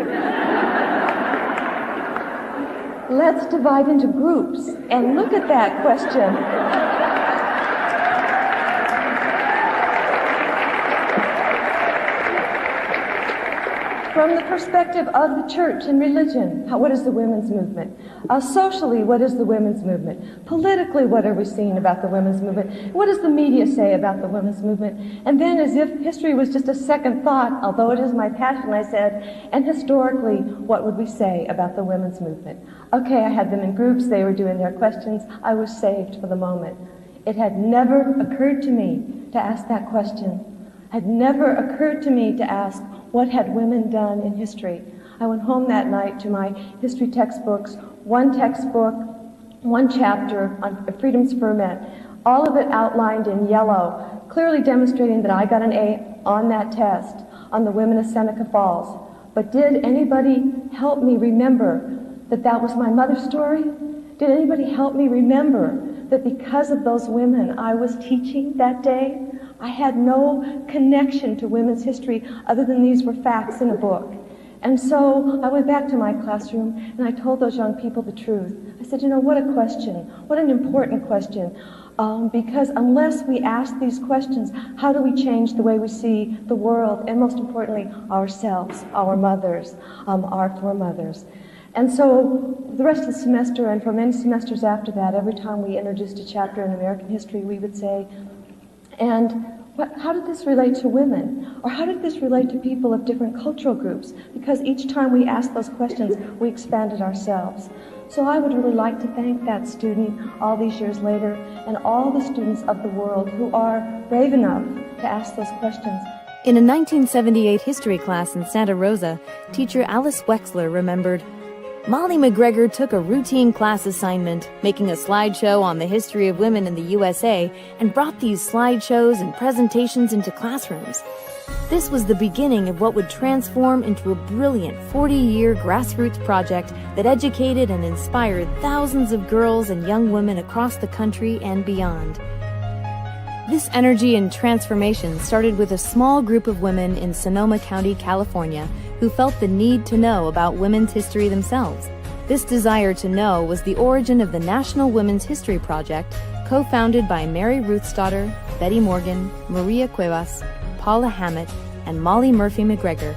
Speaker 10: Let's divide into groups and look at that question. From the perspective of the church and religion, what is the women's movement? Socially, what is the women's movement? Politically, what are we seeing about the women's movement? What does the media say about the women's movement? And then, as if history was just a second thought, although it is my passion, I said, and historically, what would we say about the women's movement? Okay, I had them in groups, they were doing their questions, I was saved for the moment. It had never occurred to me to ask that question. It had never occurred to me to ask, what had women done in history? I went home that night to my history textbooks, one textbook, one chapter on freedom's ferment, all of it outlined in yellow, clearly demonstrating that I got an A on that test on the women of Seneca Falls. But did anybody help me remember that that was my mother's story? Did anybody help me remember that because of those women I was teaching that day, I had no connection to women's history other than these were facts in a book. And so I went back to my classroom and I told those young people the truth. I said, you know, what a question, what an important question. Because unless we ask these questions, how do we change the way we see the world and most importantly, ourselves, our mothers, our foremothers? And so the rest of the semester and for many semesters after that, every time we introduced a chapter in American history, we would say, and how did this relate to women? Or how did this relate to people of different cultural groups? Because each time we asked those questions, we expanded ourselves. So I would really like to thank that student all these years later and all the students of the world who are brave enough to ask those questions.
Speaker 9: In a 1978 history class in Santa Rosa, teacher Alice Wexler remembered, Molly McGregor took a routine class assignment, making a slideshow on the history of women in the USA, and brought these slideshows and presentations into classrooms. This was the beginning of what would transform into a brilliant 40-year grassroots project that educated and inspired thousands of girls and young women across the country and beyond. This energy and transformation started with a small group of women in Sonoma County, California, who felt the need to know about women's history themselves. This desire to know was the origin of the National Women's History Project, co-founded by Mary Ruthsdottir, Betty Morgan, Maria Cuevas, Paula Hammett, and Molly Murphy McGregor.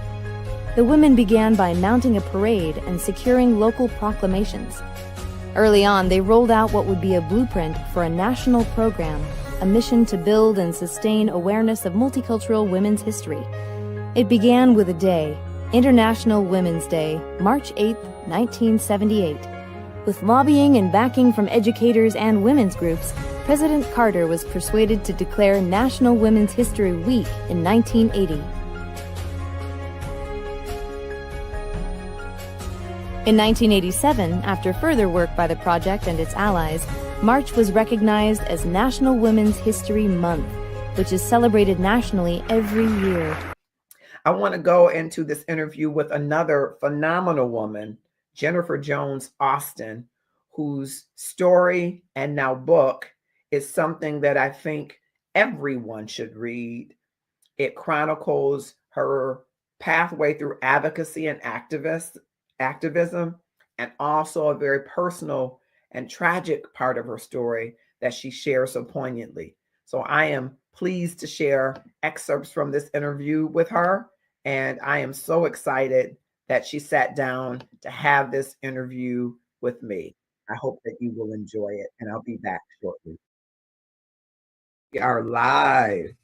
Speaker 9: The women began by mounting a parade and securing local proclamations. Early on, they rolled out what would be a blueprint for a national program, a mission to build and sustain awareness of multicultural women's history. It began with a day, International Women's Day, March 8, 1978. With lobbying and backing from educators and women's groups, President Carter was persuaded to declare National Women's History Week in 1980. In 1987, after further work by the project and its allies, March was recognized as National Women's History Month, which is celebrated nationally every year.
Speaker 2: I want to go into this interview with another phenomenal woman, Jennifer Jones Austin, whose story and now book is something that I think everyone should read. It chronicles her pathway through advocacy and activism, and also a very personal and tragic part of her story that she shares so poignantly. So I am pleased to share excerpts from this interview with her, and I am so excited that she sat down to have this interview with me. I hope that you will enjoy it, and I'll be back shortly. We are live.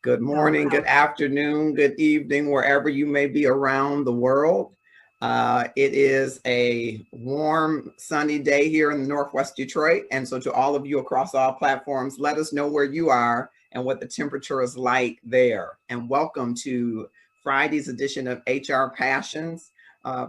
Speaker 2: Good morning, good afternoon, good evening, wherever you may be around the world. It is a warm, sunny day here in Northwest Detroit. And so to all of you across all platforms, let us know where you are and what the temperature is like there. And welcome to Friday's edition of HR Passions.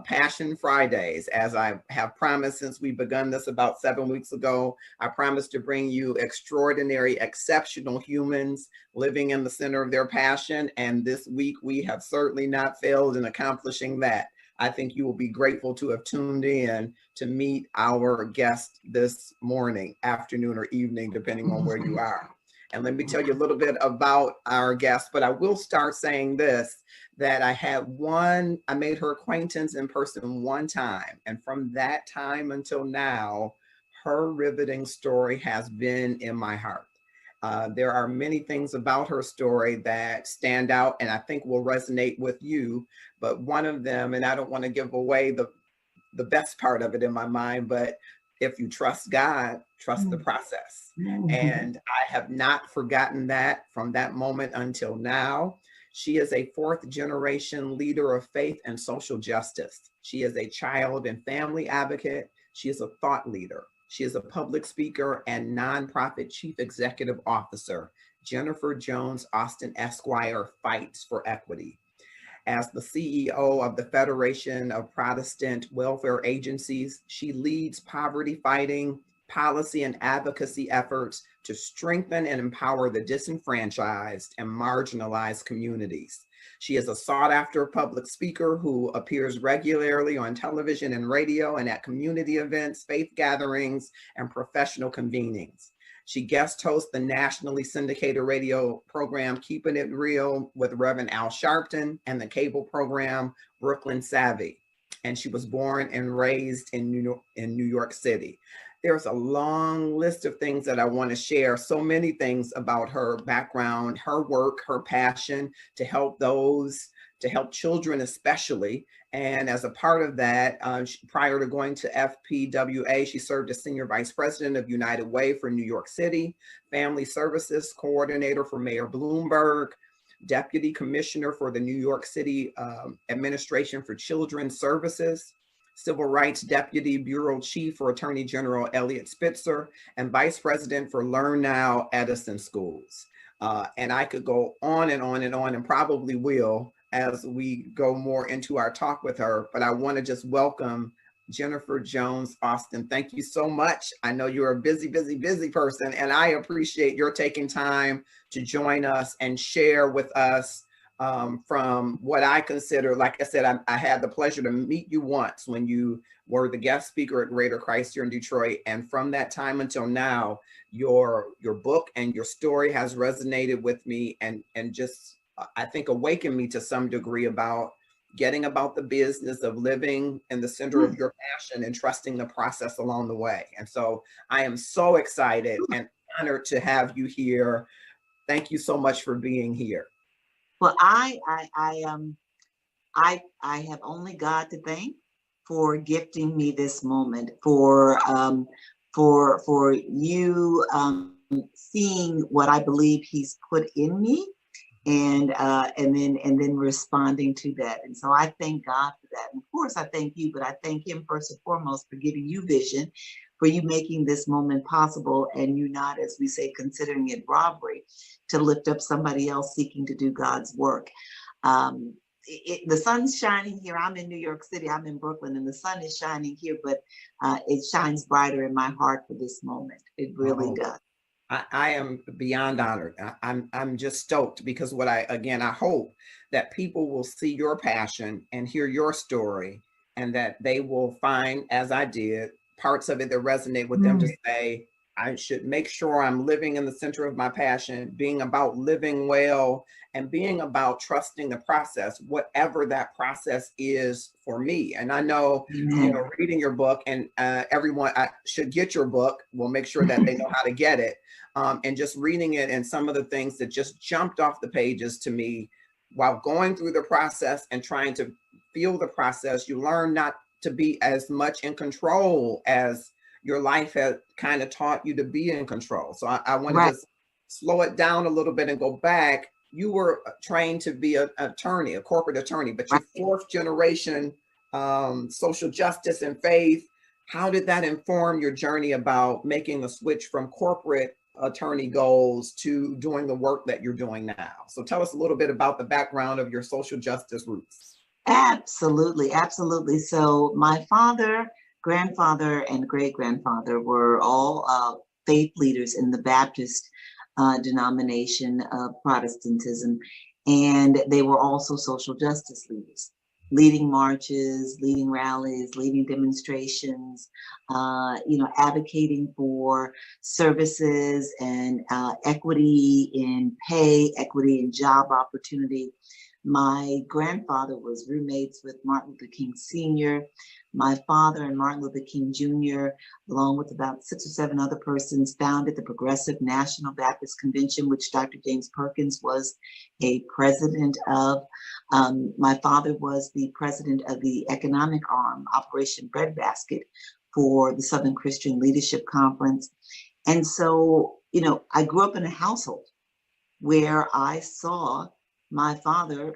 Speaker 2: Passion Fridays. As I have promised since we begun this about 7 weeks ago, I promised to bring you extraordinary, exceptional humans living in the center of their passion. And this week, we have certainly not failed in accomplishing that. I think you will be grateful to have tuned in to meet our guest this morning, afternoon, or evening, depending on where you are. And let me tell you a little bit about our guest, but I will start saying this, that I made her acquaintance in person one time. And from that time until now, her riveting story has been in my heart. There are many things about her story that stand out and I think will resonate with you. But one of them, and I don't want to give away the best part of it in my mind, but if you trust God, trust the process. And I have not forgotten that from that moment until now. She is a fourth generation leader of faith and social justice. She is a child and family advocate. She is a thought leader. She is a public speaker and nonprofit chief executive officer. Jennifer Jones Austin Esquire fights for equity. As the CEO of the Federation of Protestant Welfare Agencies, she leads poverty fighting, policy, and advocacy efforts to strengthen and empower the disenfranchised and marginalized communities. She is a sought-after public speaker who appears regularly on television and radio and at community events, faith gatherings, and professional convenings. She guest hosts the nationally syndicated radio program Keeping It Real with Reverend Al Sharpton and the cable program Brooklyn Savvy. And she was born and raised in New York City. There's a long list of things that I want to share, so many things about her background, her work, her passion to help children especially. And as a part of that, prior to going to FPWA, she served as Senior Vice President of United Way for New York City, Family Services Coordinator for Mayor Bloomberg, Deputy Commissioner for the New York City Administration for Children's Services, Civil Rights Deputy Bureau Chief for Attorney General Elliot Spitzer, and Vice President for Learn Now Edison Schools. And I could go on and on and on, and probably will as we go more into our talk with her, but I want to just welcome Jennifer Jones Austin. Thank you so much. I know you're a busy, busy, busy person, and I appreciate your taking time to join us and share with us from what I consider, like I said, I had the pleasure to meet you once when you were the guest speaker at Greater Christ here in Detroit. And from that time until now, your book and your story has resonated with me and just, I think, awakened me to some degree about getting about the business of living in the center of your passion and trusting the process along the way. And so I am so excited and honored to have you here. Thank you so much for being here.
Speaker 11: Well, I have only God to thank for gifting me this moment, for you seeing what I believe He's put in me, and then responding to that. And so I thank God for that. And of course, I thank you, but I thank Him first and foremost for giving you vision, for you making this moment possible, and you not, as we say, considering it robbery to lift up somebody else seeking to do God's work. The sun's shining here. I'm in New York City. I'm in Brooklyn, and the sun is shining here, but it shines brighter in my heart for this moment. It really does.
Speaker 2: I am beyond honored. I'm just stoked because I hope that people will see your passion and hear your story, and that they will find, as I did, parts of it that resonate with them to say, I should make sure I'm living in the center of my passion, being about living well and being about trusting the process, whatever that process is for me. And I know, reading your book, and everyone should get your book. We'll make sure that they know how to get it. And just reading it, and some of the things that just jumped off the pages to me while going through the process and trying to feel the process, you learn not to be as much in control as your life has kind of taught you to be in control. So I want to just slow it down a little bit and go back. You were trained to be an attorney, a corporate attorney, but you're fourth generation social justice and faith. How did that inform your journey about making the switch from corporate attorney goals to doing the work that you're doing now? So tell us a little bit about the background of your social justice roots.
Speaker 11: Absolutely, absolutely. So my father, grandfather, and great-grandfather were all faith leaders in the Baptist denomination of Protestantism, and they were also social justice leaders, leading marches, leading rallies, leading demonstrations, advocating for services and equity in pay, equity in job opportunity. My grandfather was roommates with Martin Luther King Sr. My father and Martin Luther King Jr., along with about 6 or 7 other persons, founded the Progressive National Baptist Convention, which Dr. James Perkins was a president of. My father was the president of the economic arm, Operation Breadbasket, for the Southern Christian Leadership Conference. And so, I grew up in a household where I saw my father,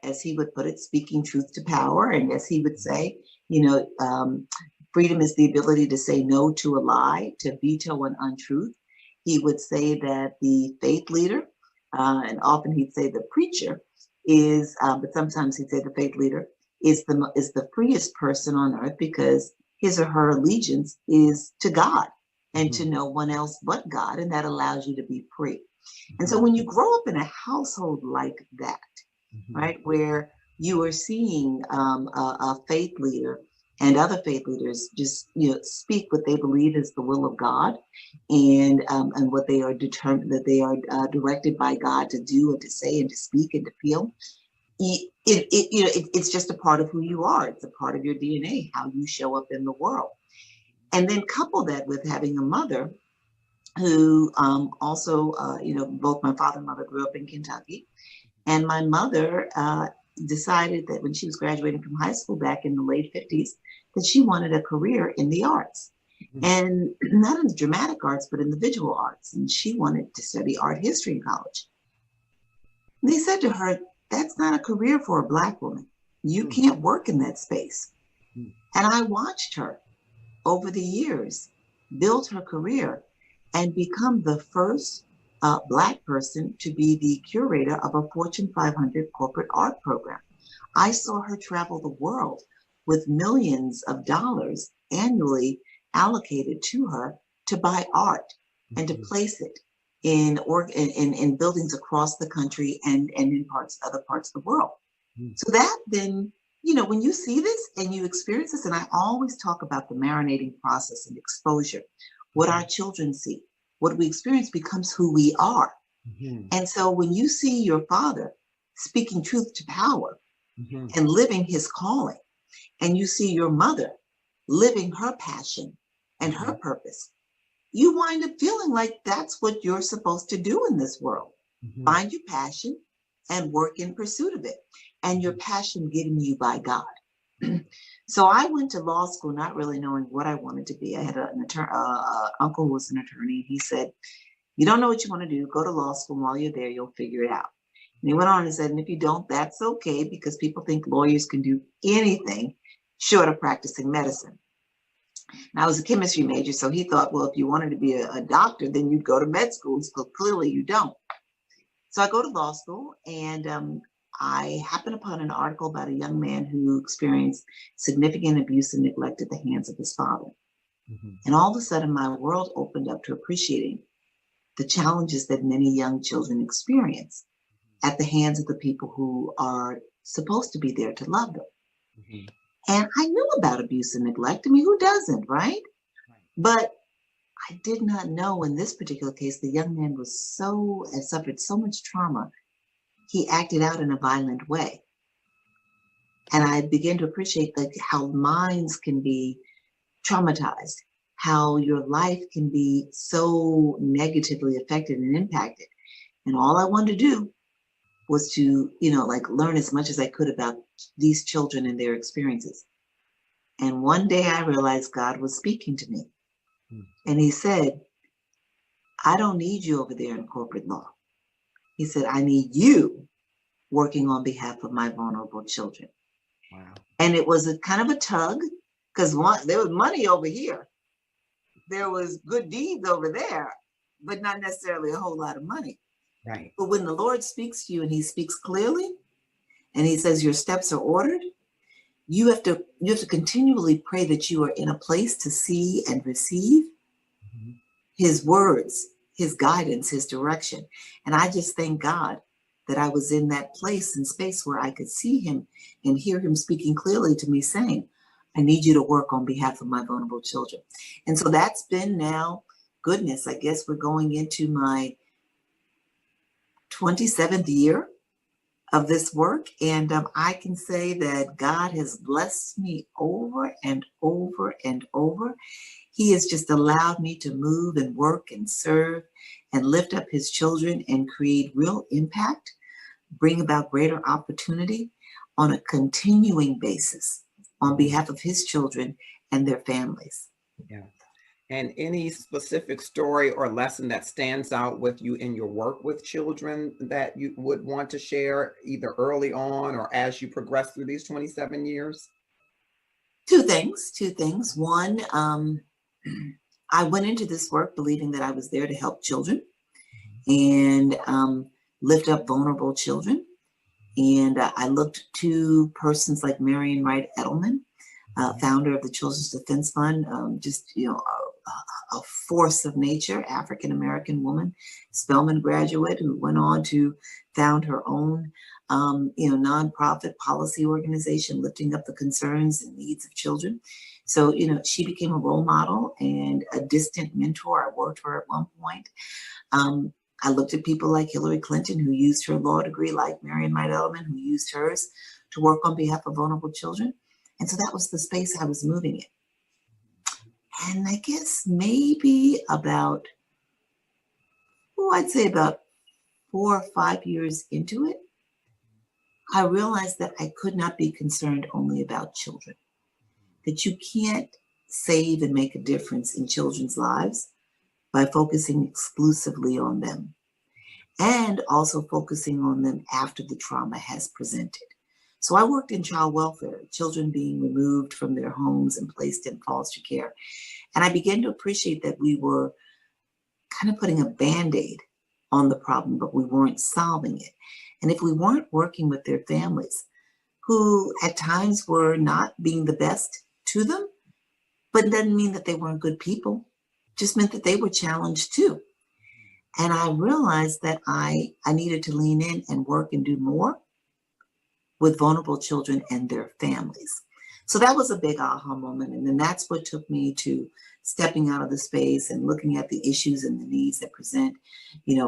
Speaker 11: as he would put it, speaking truth to power. And as he would say, freedom is the ability to say no to a lie, to veto an untruth. He would say that the faith leader, and often he'd say the preacher is, but sometimes he'd say the faith leader is the freest person on earth, because his or her allegiance is to God and to no one else but God. And that allows you to be free. And so when you grow up in a household like that, right, where you are seeing a faith leader and other faith leaders just speak what they believe is the will of God, and what they are determined, that they are directed by God to do and to say and to speak and to feel, it's just a part of who you are. It's a part of your DNA, how you show up in the world. And then couple that with having a mother who also, both my father and mother grew up in Kentucky. And my mother decided that when she was graduating from high school back in the late 50s, that she wanted a career in the arts. And not in the dramatic arts, but in the visual arts. And she wanted to study art history in college. And they said to her, that's not a career for a Black woman. You can't work in that space. And I watched her over the years build her career and become the first Black person to be the curator of a Fortune 500 corporate art program. I saw her travel the world with millions of dollars annually allocated to her to buy art and to place it in buildings across the country and in other parts of the world. So that then, when you see this and you experience this, and I always talk about the marinating process and exposure, what our children see, what we experience becomes who we are. And so when you see your father speaking truth to power and living his calling, and you see your mother living her passion and her purpose, you wind up feeling like that's what you're supposed to do in this world. Find your passion and work in pursuit of it, and your passion given you by God. So I went to law school not really knowing what I wanted to be. I had an uncle who was an attorney. He said, you don't know what you want to do, go to law school, and while you're there, you'll figure it out. And he went on and said, and if you don't, that's okay, because people think lawyers can do anything short of practicing medicine. And I was a chemistry major, so he thought, well, if you wanted to be a doctor, then you'd go to med school. So clearly you don't. So I go to law school, and I happen upon an article about a young man who experienced significant abuse and neglect at the hands of his father. And all of a sudden, my world opened up to appreciating the challenges that many young children experience at the hands of the people who are supposed to be there to love them. And I knew about abuse and neglect. I mean, who doesn't, right? But I did not know in this particular case, the young man had suffered so much trauma, he acted out in a violent way. And I began to appreciate how minds can be traumatized, how your life can be so negatively affected and impacted. And all I wanted to do was to, learn as much as I could about these children and their experiences. And one day I realized God was speaking to me. And he said, I don't need you over there in corporate law. He said, I need you working on behalf of my vulnerable children. Wow. And it was a kind of a tug, because there was money over here. There was good deeds over there, but not necessarily a whole lot of money. Right. But when the Lord speaks to you and he speaks clearly, and he says your steps are ordered, you have to continually pray that you are in a place to see and receive his words, his guidance, his direction. And I just thank God that I was in that place and space where I could see him and hear him speaking clearly to me saying, I need you to work on behalf of my vulnerable children. And so that's been now, goodness, I guess we're going into my 27th year of this work. And I can say that God has blessed me over and over and over. He has just allowed me to move and work and serve and lift up his children and create real impact, bring about greater opportunity on a continuing basis on behalf of his children and their families.
Speaker 2: Yeah. And any specific story or lesson that stands out with you in your work with children that you would want to share either early on or as you progress through these 27 years?
Speaker 11: Two things. One, I went into this work believing that I was there to help children and lift up vulnerable children. And I looked to persons like Marian Wright Edelman, founder of the Children's Defense Fund, a force of nature, African-American woman, Spelman graduate who went on to found her own, nonprofit policy organization, lifting up the concerns and needs of children. So, she became a role model and a distant mentor. I worked for her at one point. I looked at people like Hillary Clinton, who used her law degree, like Marian Wright Edelman, who used hers to work on behalf of vulnerable children. And so that was the space I was moving in. And I guess maybe about 4 or 5 years into it, I realized that I could not be concerned only about children, that you can't save and make a difference in children's lives by focusing exclusively on them and also focusing on them after the trauma has presented. So I worked in child welfare, children being removed from their homes and placed in foster care. And I began to appreciate that we were kind of putting a Band-Aid on the problem, but we weren't solving it. And if we weren't working with their families, who at times were not being the best to them, but it doesn't mean that they weren't good people, just meant that they were challenged too. And I realized that I needed to lean in and work and do more with vulnerable children and their families. So that was a big aha moment. And then that's what took me to stepping out of the space and looking at the issues and the needs that present,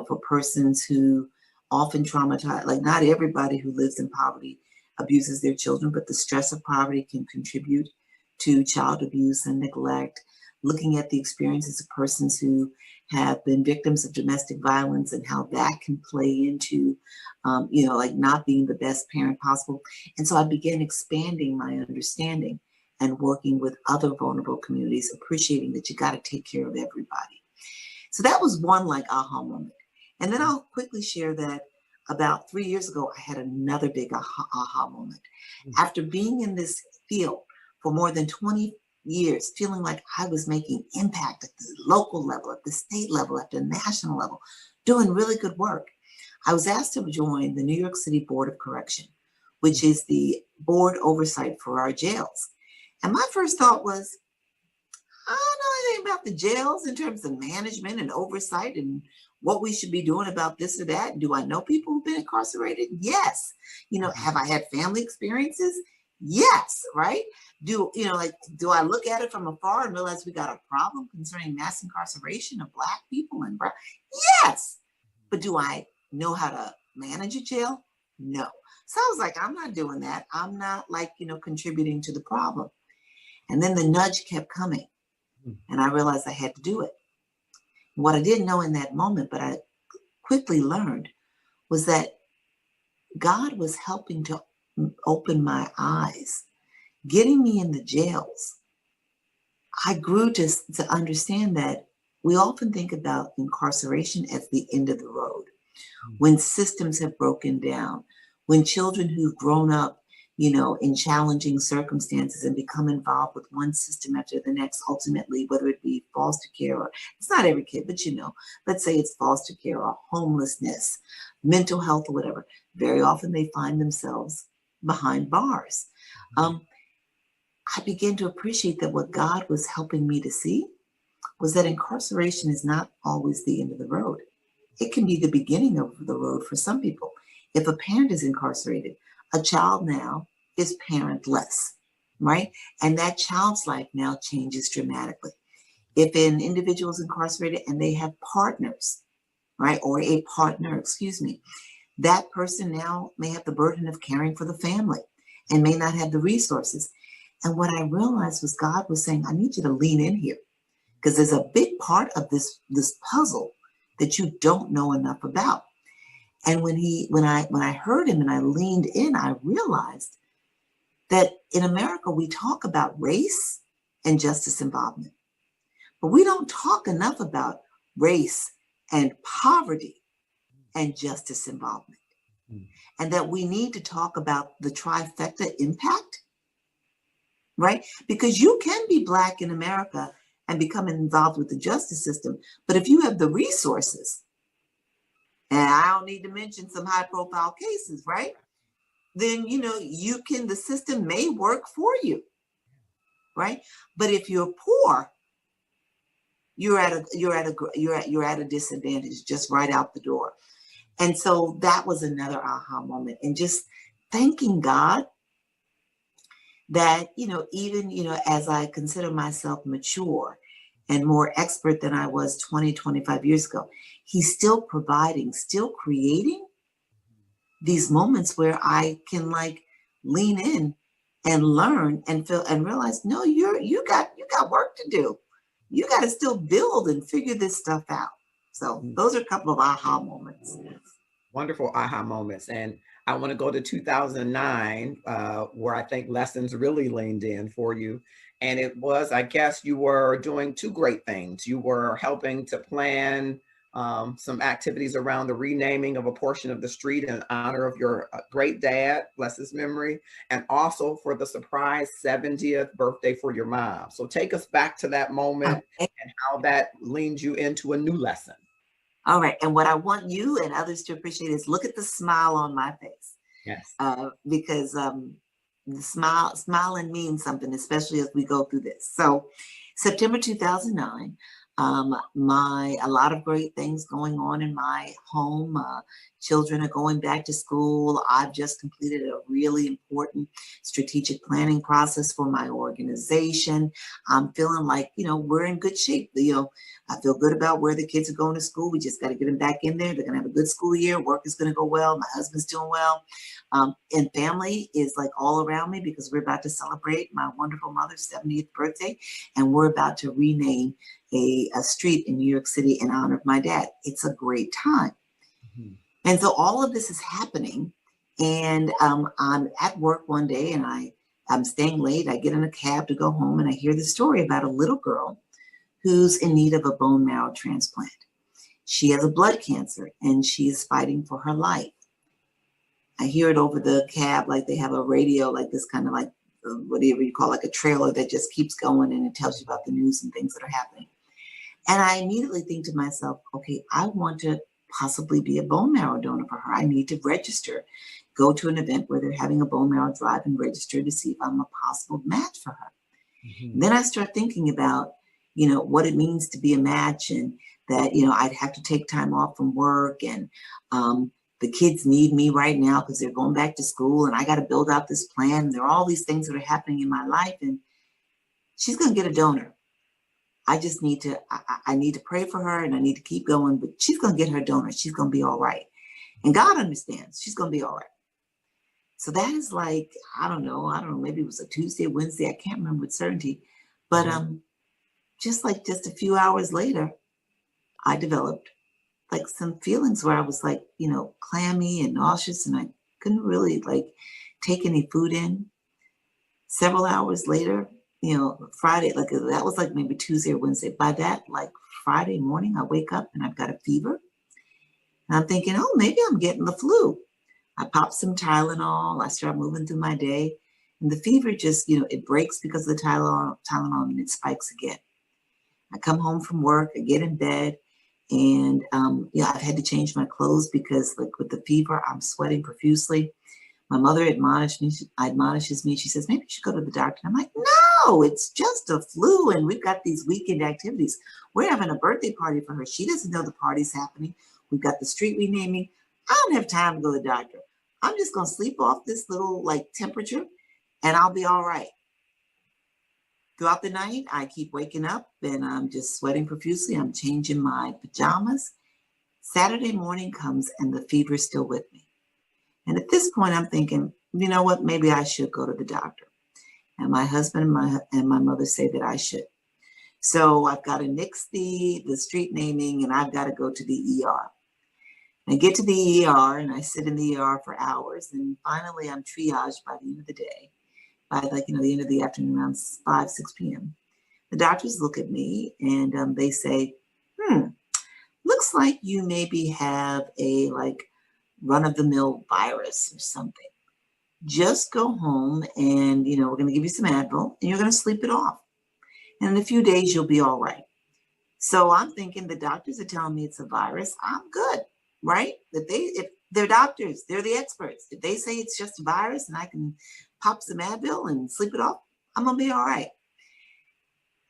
Speaker 11: for persons who often traumatize, like not everybody who lives in poverty abuses their children, but the stress of poverty can contribute to child abuse and neglect, looking at the experiences of persons who have been victims of domestic violence and how that can play into, not being the best parent possible. And so I began expanding my understanding and working with other vulnerable communities, appreciating that you got to take care of everybody. So that was one aha moment. And then I'll quickly share that about 3 years ago, I had another big aha moment. After being in this field for more than 20 years, feeling like I was making impact at the local level, at the state level, at the national level, doing really good work, I was asked to join the New York City Board of Correction, which is the board oversight for our jails. And my first thought was, I don't know anything about the jails in terms of management and oversight and what we should be doing about this or that. Do I know people who've been incarcerated? Yes. Have I had family experiences? Yes, right? Do I look at it from afar and realize we got a problem concerning mass incarceration of Black people and brown? Yes. But do I know how to manage a jail? No. So I was like, I'm not doing that. I'm not contributing to the problem. And then the nudge kept coming and I realized I had to do it. What I didn't know in that moment, but I quickly learned, was that God was helping to open my eyes, getting me in the jails. I grew to understand that we often think about incarceration as the end of the road, when systems have broken down, when children who've grown up, in challenging circumstances and become involved with one system after the next, ultimately, whether it be foster care or, it's not every kid, but let's say it's foster care or homelessness, mental health or whatever, very often they find themselves behind bars. I began to appreciate that what God was helping me to see was that incarceration is not always the end of the road. It can be the beginning of the road for some people. If a parent is incarcerated, a child now is parentless, right? And that child's life now changes dramatically. If an individual is incarcerated and they have partners, right, or a partner, excuse me, that person now may have the burden of caring for the family and may not have the resources. And what I realized was God was saying, I need you to lean in here because there's a big part of this puzzle that you don't know enough about. And when I heard him and I leaned in, I realized that in America, we talk about race and justice involvement, but we don't talk enough about race and poverty and justice involvement. And that we need to talk about the trifecta impact, right? Because you can be Black in America and become involved with the justice system, but if you have the resources, and I don't need to mention some high profile cases, right? Then, the system may work for you, right? But if you're poor, you're at a disadvantage just right out the door. And so that was another aha moment. And just thanking God that, even, as I consider myself mature and more expert than I was 20, 25 years ago, he's still providing, still creating these moments where I can lean in and learn and feel and realize, no, you got work to do. You got to still build and figure this stuff out. So those are a couple of aha moments.
Speaker 2: Wonderful aha moments. And I want to go to 2009, where I think lessons really leaned in for you. And it was, I guess you were doing two great things. You were helping to plan some activities around the renaming of a portion of the street in honor of your great dad, bless his memory, and also for the surprise 70th birthday for your mom. So take us back to that moment and how that leads you into a new lesson.
Speaker 11: All right. And what I want you and others to appreciate is look at the smile on my face.
Speaker 2: Yes.
Speaker 11: Because the smiling means something, especially as we go through this. So September 2009, a lot of great things going on in my home. Children are going back to school. I've just completed a really important strategic planning process for my organization. I'm feeling like, we're in good shape. I feel good about where the kids are going to school. We just got to get them back in there. They're going to have a good school year. Work is going to go well. My husband's doing well. And family is all around me because we're about to celebrate my wonderful mother's 70th birthday. And we're about to rename a street in New York City in honor of my dad. It's a great time. Mm-hmm. And so all of this is happening. And I'm at work one day and I'm staying late. I get in a cab to go home and I hear the story about a little girl who's in need of a bone marrow transplant. She has a blood cancer and she is fighting for her life. I hear it over the cab, like they have a radio, like this kind of whatever you call a trailer that just keeps going and it tells you about the news and things that are happening. And I immediately think to myself, okay, I want to possibly be a bone marrow donor for her. I need to register, go to an event where they're having a bone marrow drive and register to see if I'm a possible match for her. Mm-hmm. Then I start thinking about, what it means to be a match and that, I'd have to take time off from work and the kids need me right now because they're going back to school and I got to build out this plan. There are all these things that are happening in my life and she's going to get a donor. I just need to, I need to pray for her and I need to keep going, but she's going to get her donor. She's going to be all right. And God understands she's going to be all right. So that is I don't know, maybe it was a Tuesday, Wednesday. I can't remember with certainty, but just a few hours later, I developed some feelings where I was clammy and nauseous and I couldn't really take any food in. Several hours later, Friday, that was maybe Tuesday or Wednesday. By that, Friday morning, I wake up and I've got a fever. And I'm thinking, oh, maybe I'm getting the flu. I pop some Tylenol. I start moving through my day. And the fever just, it breaks because of the Tylenol and it spikes again. I come home from work, I get in bed. And I've had to change my clothes because with the fever, I'm sweating profusely. My mother admonishes me. She says, maybe you should go to the doctor. And I'm like, no, it's just a flu. And we've got these weekend activities. We're having a birthday party for her. She doesn't know the party's happening. We've got the street renaming. I don't have time to go to the doctor. I'm just going to sleep off this little temperature and I'll be all right. Throughout the night, I keep waking up and I'm just sweating profusely. I'm changing my pajamas. Saturday morning comes and the fever is still with me. And at this point, I'm thinking, you know what? Maybe I should go to the doctor. And my husband and my mother say that I should. So I've got to nix the street naming and I've got to go to the ER. I get to the ER and I sit in the ER for hours. And finally, I'm triaged by the end of the day. By the end of the afternoon, around 5, 6 p.m. The doctors look at me and they say, looks like you maybe have a run-of-the-mill virus or something. Just go home and, we're going to give you some Advil and you're going to sleep it off. And in a few days, you'll be all right. So I'm thinking the doctors are telling me it's a virus. I'm good, right? If they're doctors, they're the experts. If they say it's just a virus and I can pop some Advil and sleep it off, I'm going to be all right.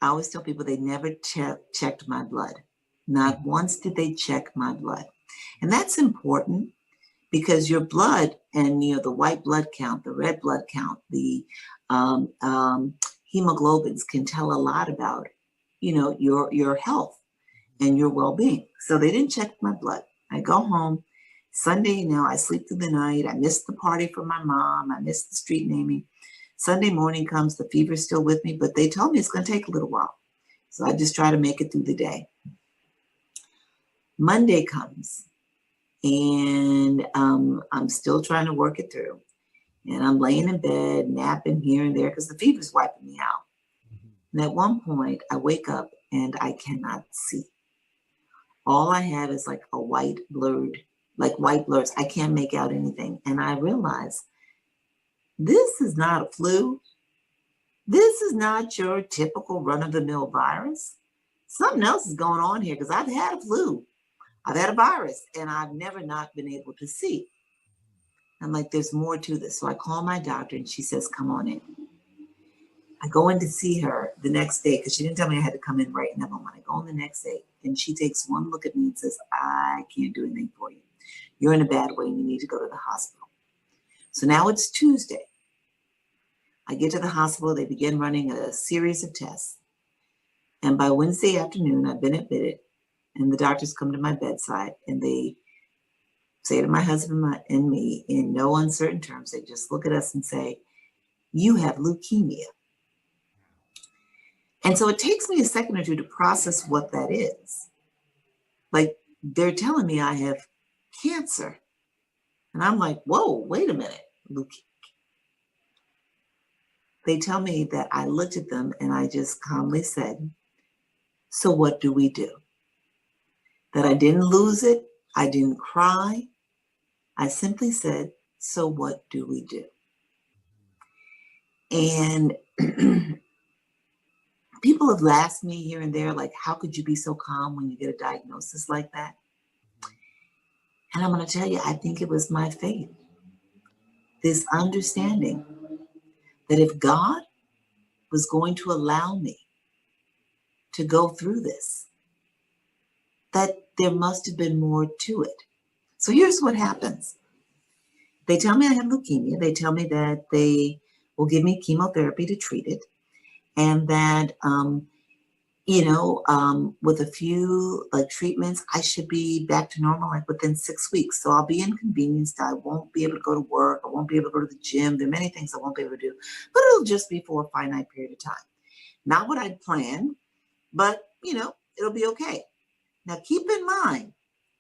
Speaker 11: I always tell people they never checked my blood. Not once did they check my blood. And that's important because your blood and, the white blood count, the red blood count, the hemoglobins can tell a lot about, your health and your well-being. So they didn't check my blood. I go home. Sunday, I sleep through the night. I missed the party for my mom. I missed the street naming. Sunday morning comes, the fever's still with me, but they told me it's going to take a little while. So I just try to make it through the day. Monday comes and I'm still trying to work it through. And I'm laying in bed, napping here and there because the fever's wiping me out. And at one point I wake up and I cannot see. All I have is a white blurred, white blurs. I can't make out anything. And I realize this is not a flu. This is not your typical run-of-the-mill virus. Something else is going on here because I've had a flu. I've had a virus and I've never not been able to see. I'm like, there's more to this. So I call my doctor and she says, come on in. I go in to see her the next day because she didn't tell me I had to come in right in that moment. I go in the next day and she takes one look at me and says, I can't do anything for you. You're in a bad way and you need to go to the hospital. So now it's Tuesday. I get to the hospital. They begin running a series of tests. And by Wednesday afternoon, I've been admitted. And the doctors come to my bedside and they say to my husband and me in no uncertain terms, they just look at us and say, you have leukemia. And so it takes me a second or two to process what that is. They're telling me I have cancer. And I'm like, whoa, wait a minute. They tell me that I looked at them and I just calmly said, so what do we do? That I didn't lose it. I didn't cry. I simply said, so what do we do? And people have asked me here and there, how could you be so calm when you get a diagnosis like that? And I'm going to tell you, I think it was my faith. This understanding that if God was going to allow me to go through this, that there must have been more to it. So here's what happens. They tell me I have leukemia. They tell me that they will give me chemotherapy to treat it. And that, with a few treatments, I should be back to normal within 6 weeks. So I'll be inconvenienced. I won't be able to go to work. I won't be able to go to the gym. There are many things I won't be able to do, but it'll just be for a finite period of time. Not what I'd planned, but it'll be okay. Now keep in mind,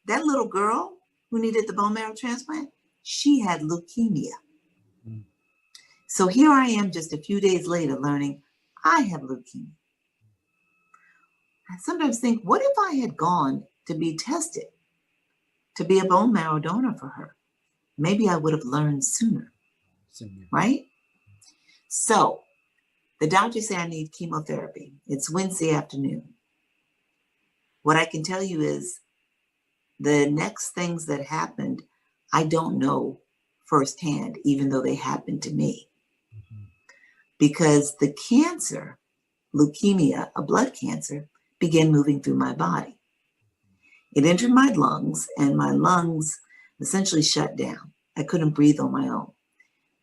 Speaker 11: that little girl who needed the bone marrow transplant, she had leukemia. So here I am just a few days later learning I have leukemia. I sometimes think, what if I had gone to be tested, to be a bone marrow donor for her? Maybe I would have learned sooner, right? So the doctors say I need chemotherapy. It's Wednesday afternoon. What I can tell you is the next things that happened, I don't know firsthand, even though they happened to me. Because the cancer, leukemia, a blood cancer, began moving through my body. It entered my lungs, and my lungs essentially shut down. I couldn't breathe on my own.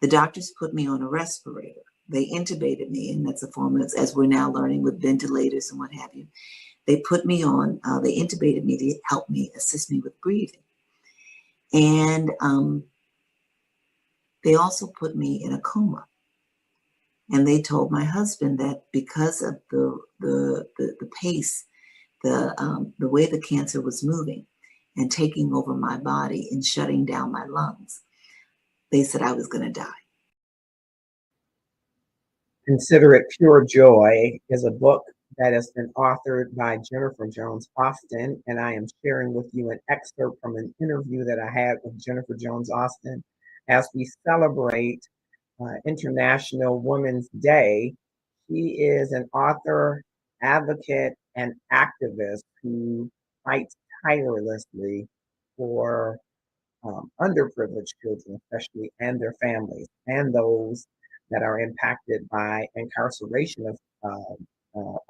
Speaker 11: The doctors put me on a respirator. They intubated me, and that's a form of, as we're now learning with ventilators and what have you. They put me on, they intubated me to help me, assist me with breathing. And they also put me in a coma. And they told my husband that because of the pace, the way the cancer was moving and taking over my body and shutting down my lungs, they said I was going to die.
Speaker 2: Consider It Pure Joy is a book that has been authored by Jennifer Jones Austin, and I am sharing with you an excerpt from an interview that I had with Jennifer Jones Austin as we celebrate International Women's Day. She is an author, advocate, and activist who fights tirelessly for underprivileged children, especially, and their families, and those that are impacted by incarceration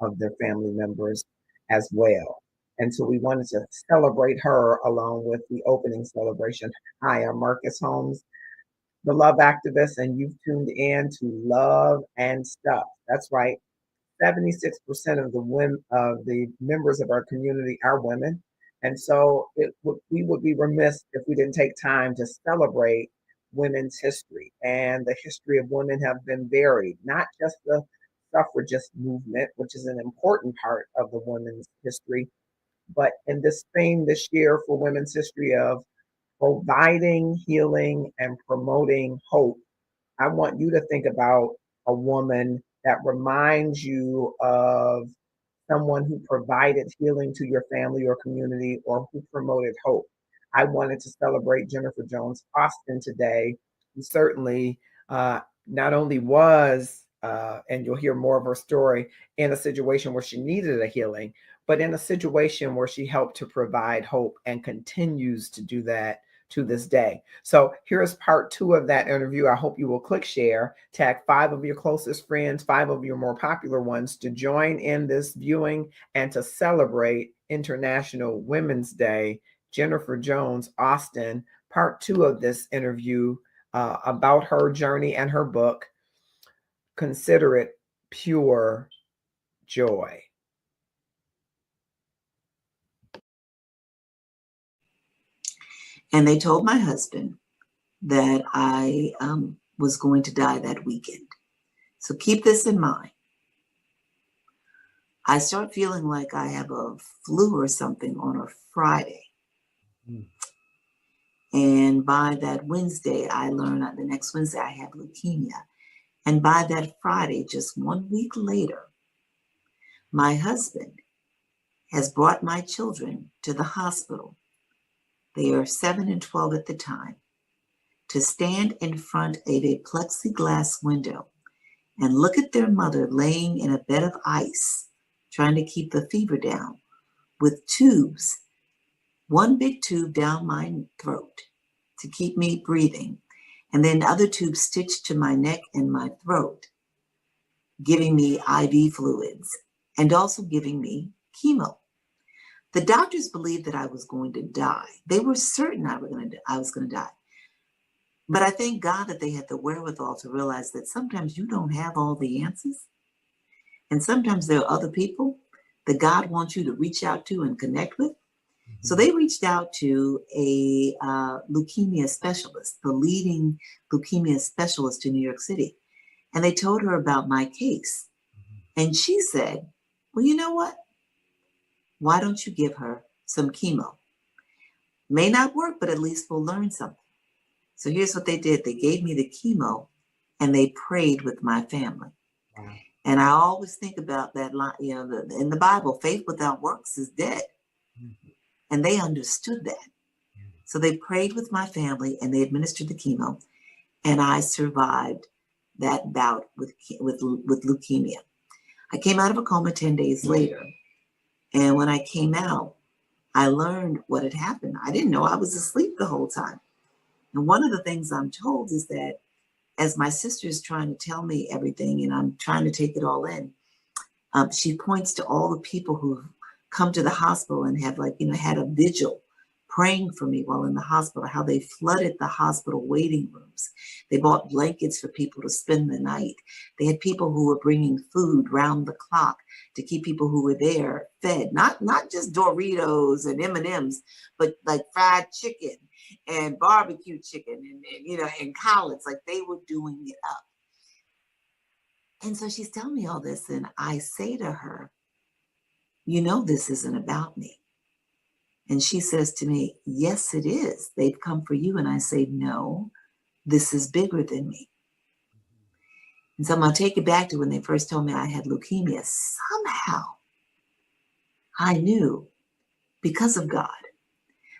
Speaker 2: of their family members as well. And so we wanted to celebrate her along with the opening celebration. Hi, I'm Marcus Holmes, the love activist, and you've tuned in to Love and Stuff. That's right. 76% of the women, of the members of our community are women. And so we would be remiss if we didn't take time to celebrate women's history. And the history of women have been varied, not just the suffragist movement, which is an important part of the women's history, but in this theme this year for Women's History of providing, healing, and promoting hope, I want you to think about a woman that reminds you of someone who provided healing to your family or community or who promoted hope. I wanted to celebrate Jennifer Jones Austin today, who certainly not only was, and you'll hear more of her story, in a situation where she needed a healing, but in a situation where she helped to provide hope and continues to do that to this day. So here's part 2 of that interview. I hope you will click share, tag 5 of your closest friends, 5 of your more popular ones to join in this viewing and to celebrate International Women's Day. Jennifer Jones Austin, part 2 of this interview about her journey and her book, Consider It Pure Joy.
Speaker 11: And they told my husband that I was going to die that weekend. So keep this in mind. I start feeling like I have a flu or something on a Friday. And by that Wednesday, I learned that the next Wednesday I have leukemia. And by that Friday, just 1 week later, my husband has brought my children to the hospital. They are 7 and 12 at the time, to stand in front of a plexiglass window and look at their mother laying in a bed of ice, trying to keep the fever down, with tubes, one big tube down my throat to keep me breathing, and then other tubes stitched to my neck and my throat, giving me IV fluids and also giving me chemo. The doctors believed that I was going to die. They were certain I was going to die. But I thank God that they had the wherewithal to realize that sometimes you don't have all the answers. And sometimes there are other people that God wants you to reach out to and connect with. So they reached out to a leukemia specialist, the leading leukemia specialist in New York City. And they told her about my case. And she said, well, you know what? Why don't you give her some chemo? May not work, but at least we'll learn something. So here's what they did. They gave me the chemo and they prayed with my family. Wow. And I always think about that line, you know, in the Bible, faith without works is dead. Mm-hmm. And they understood that. Mm-hmm. So they prayed with my family and they administered the chemo. And I survived that bout with leukemia. I came out of a coma 10 days later. And when I came out, I learned what had happened. I didn't know I was asleep the whole time. And one of the things I'm told is that as my sister is trying to tell me everything and I'm trying to take it all in, she points to all the people who've come to the hospital and have, like, had a vigil praying for me while in the hospital, how they flooded the hospital waiting rooms. They bought blankets for people to spend the night. They had people who were bringing food round the clock to keep people who were there fed, not just Doritos and M&Ms, but like fried chicken and barbecue chicken and collards. Like, they were doing it up. And so she's telling me all this, and I say to her, this isn't about me. And she says to me, yes, it is. They've come for you. And I say, no, this is bigger than me. And so I'm going to take it back to when they first told me I had leukemia. Somehow I knew, because of God,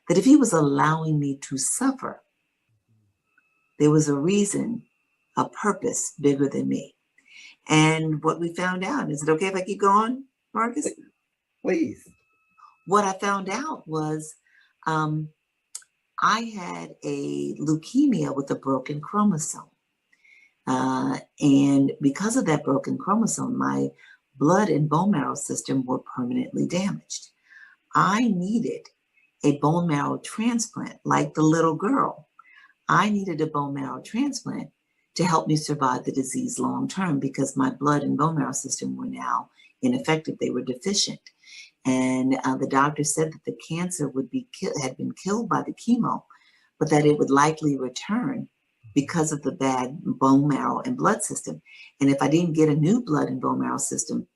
Speaker 11: that if he was allowing me to suffer, there was a reason, a purpose bigger than me. And what we found out, is it okay if I keep going, Marcus?
Speaker 2: Please.
Speaker 11: What I found out was I had a leukemia with a broken chromosome. And because of that broken chromosome, my blood and bone marrow system were permanently damaged. I needed a bone marrow transplant, like the little girl. I needed a bone marrow transplant to help me survive the disease long term, because my blood and bone marrow system were now ineffective. They were deficient. And the doctor said that the cancer had been killed by the chemo, but that it would likely return because of the bad bone marrow and blood system. And if I didn't get a new blood and bone marrow system,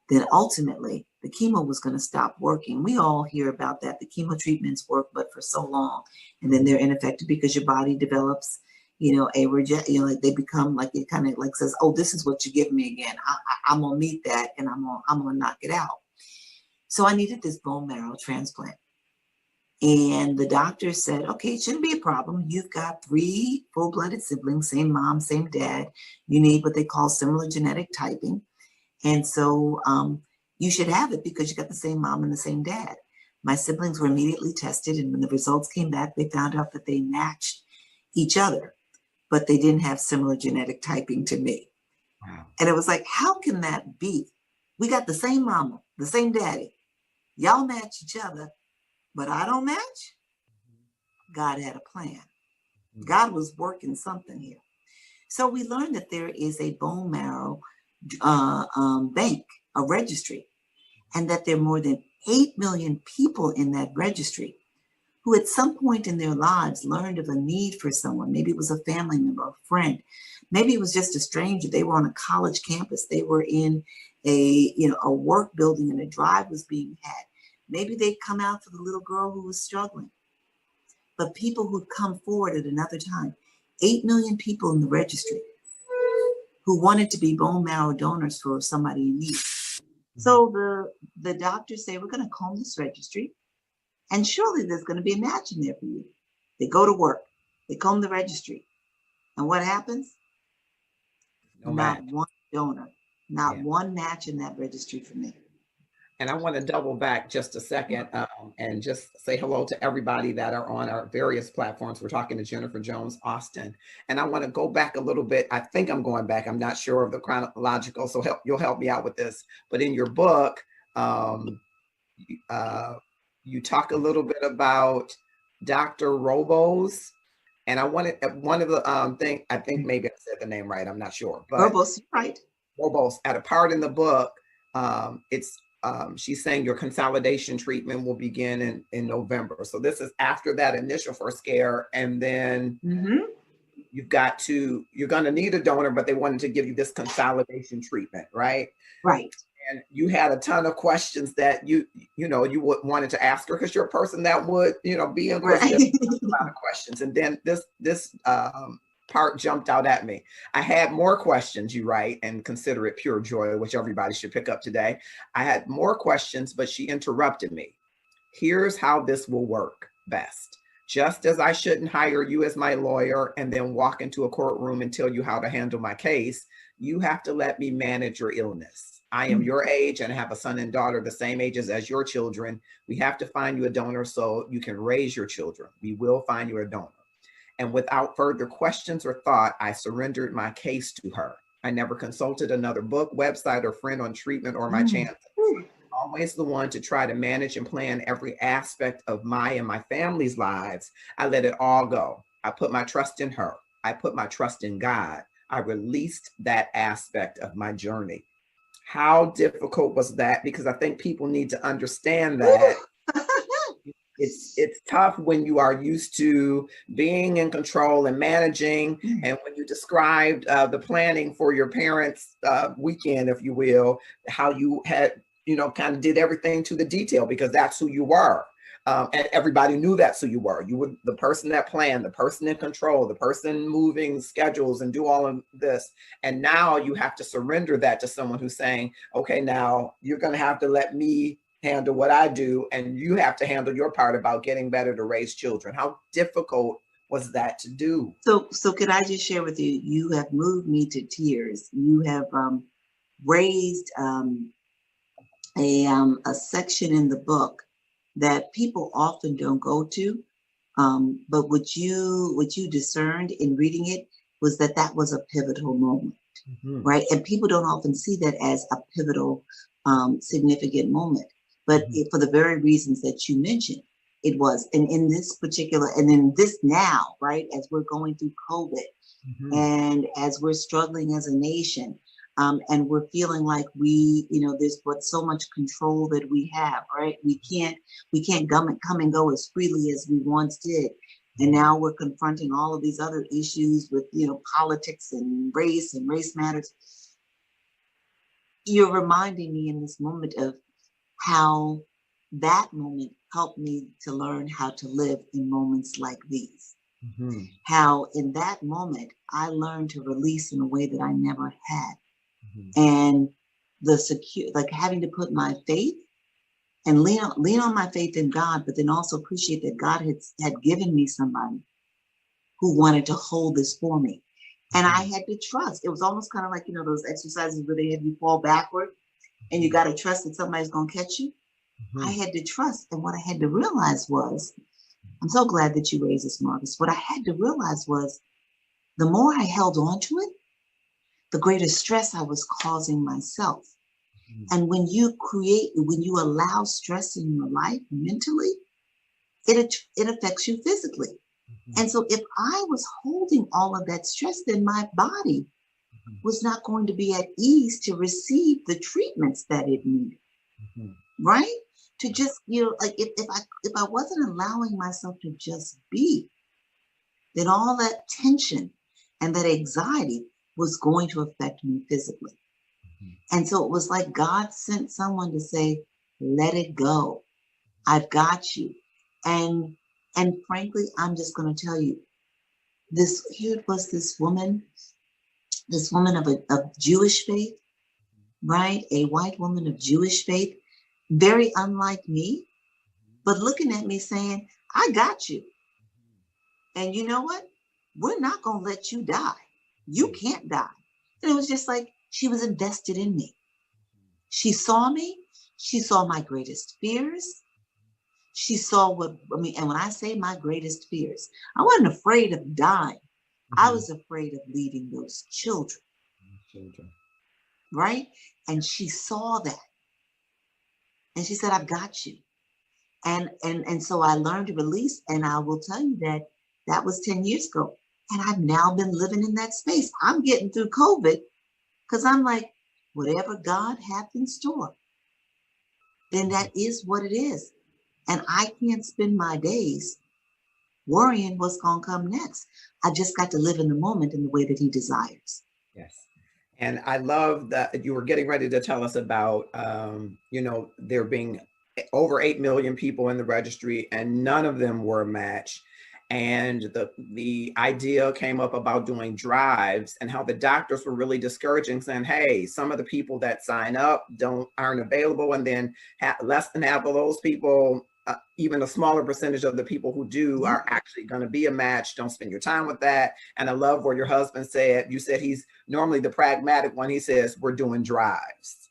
Speaker 11: then ultimately the chemo was going to stop working. We all hear about that. The chemo treatments work, but for so long, and then they're ineffective because your body develops, like they become like, it kind of like says, oh, this is what you give me again. I'm gonna meet that, and I'm gonna knock it out. So I needed this bone marrow transplant. And the doctor said, okay, it shouldn't be a problem. You've got 3 full-blooded siblings, same mom, same dad. You need what they call similar genetic typing. And so you should have it because you got the same mom and the same dad. My siblings were immediately tested, and when the results came back, they found out that they matched each other, but they didn't have similar genetic typing to me. Wow. And it was like, how can that be? We got the same mama, the same daddy. Y'all match each other, but I don't match? God had a plan. God was working something here. So we learned that there is a bone marrow bank, a registry, and that there are more than 8 million people in that registry who at some point in their lives learned of a need for someone. Maybe it was a family member, a friend. Maybe it was just a stranger. They were on a college campus. They were in a work building and a drive was being had. Maybe they'd come out for the little girl who was struggling. But people who'd come forward at another time, 8 million people in the registry who wanted to be bone marrow donors for somebody in need. So the doctors say, we're going to comb this registry, and surely there's going to be a match in there for you. They go to work. They comb the registry. And what happens? Not one donor, not one match in that registry for me.
Speaker 2: And I want to double back just a second and just say hello to everybody that are on our various platforms. We're talking to Jennifer Jones Austin. And I want to go back a little bit. I think I'm going back. I'm not sure of the chronological, so you'll help me out with this. But in your book, you talk a little bit about Dr. Robo's. And I wanted one of the thing, I think maybe I said the name right. I'm not sure. But
Speaker 11: Robo's, right.
Speaker 2: Robo's, at a part in the book, she's saying your consolidation treatment will begin in November. So this is after that initial first scare. And then you're going to need a donor, but they wanted to give you this consolidation treatment, right?
Speaker 11: Right.
Speaker 2: And you had a ton of questions that you wanted to ask her, because you're a person that would, be in
Speaker 11: right.
Speaker 2: a lot of questions. And then this part jumped out at me. I had more questions, you write, and consider it pure joy, which everybody should pick up today. I had more questions, but she interrupted me. Here's how this will work best. Just as I shouldn't hire you as my lawyer and then walk into a courtroom and tell you how to handle my case, you have to let me manage your illness. I am your age and have a son and daughter the same ages as your children. We have to find you a donor so you can raise your children. We will find you a donor. And without further questions or thought, I surrendered my case to her. I never consulted another book, website, or friend on treatment or my chances. Always the one to try to manage and plan every aspect of my and my family's lives. I let it all go. I put my trust in her. I put my trust in God. I released that aspect of my journey. How difficult was that? Because I think people need to understand that it's tough when you are used to being in control and managing. And when you described the planning for your parents' weekend, if you will, how you had, kind of did everything to the detail because that's who you were. And everybody knew that's who you were. You were the person that planned, the person in control, the person moving schedules and do all of this. And now you have to surrender that to someone who's saying, okay, now you're going to have to let me handle what I do, and you have to handle your part about getting better to raise children. How difficult was that to do?
Speaker 11: So could I just share with you, you have moved me to tears. You have raised a section in the book that people often don't go to. But what you discerned in reading it was that was a pivotal moment, right? And people don't often see that as a pivotal, significant moment. But for the very reasons that you mentioned, it was. And in this particular, and in this now, right, as we're going through COVID and as we're struggling as a nation, and we're feeling like there's so much control that we have, right? We can't come and go as freely as we once did. And now we're confronting all of these other issues with, politics and race matters. You're reminding me in this moment of how that moment helped me to learn how to live in moments like these. How in that moment, I learned to release in a way that I never had. And like having to put my faith and lean on my faith in God, but then also appreciate that God had given me somebody who wanted to hold this for me. And I had to trust. It was almost kind of like, those exercises where they have you fall backward and you got to trust that somebody's going to catch you. I had to trust. And what I had to realize was, I'm so glad that you raised this, Marcus. What I had to realize was the more I held on to it, the greater stress I was causing myself. And when you allow stress in your life mentally, it affects you physically. And so if I was holding all of that stress, then my body was not going to be at ease to receive the treatments that it needed, right? To just, like if I wasn't allowing myself to just be, then all that tension and that anxiety was going to affect me physically. And so it was like God sent someone to say, let it go. I've got you. And frankly, I'm just going to tell you, here was this woman of Jewish faith, right? A white woman of Jewish faith, very unlike me, but looking at me saying, I got you. And you know what? We're not going to let you die. You can't die. And it was just like, she was invested in me. She saw me. She saw my greatest fears. She saw and when I say my greatest fears, I wasn't afraid of dying. I was afraid of leaving those children. Right? And she saw that. And she said, I've got you. And so I learned to release. And I will tell you that was 10 years ago. And I've now been living in that space. I'm getting through COVID because I'm like, whatever God hath in store, then that is what it is. And I can't spend my days worrying what's going to come next. I just got to live in the moment in the way that he desires.
Speaker 2: Yes. And I love that you were getting ready to tell us about, there being over 8 million people in the registry and none of them were a match. And the idea came up about doing drives and how the doctors were really discouraging, saying, hey, some of the people that sign up aren't available. And then less than half of those people, even a smaller percentage of the people who do are actually going to be a match. Don't spend your time with that. And I love where your husband you said he's normally the pragmatic one. He says, we're doing drives.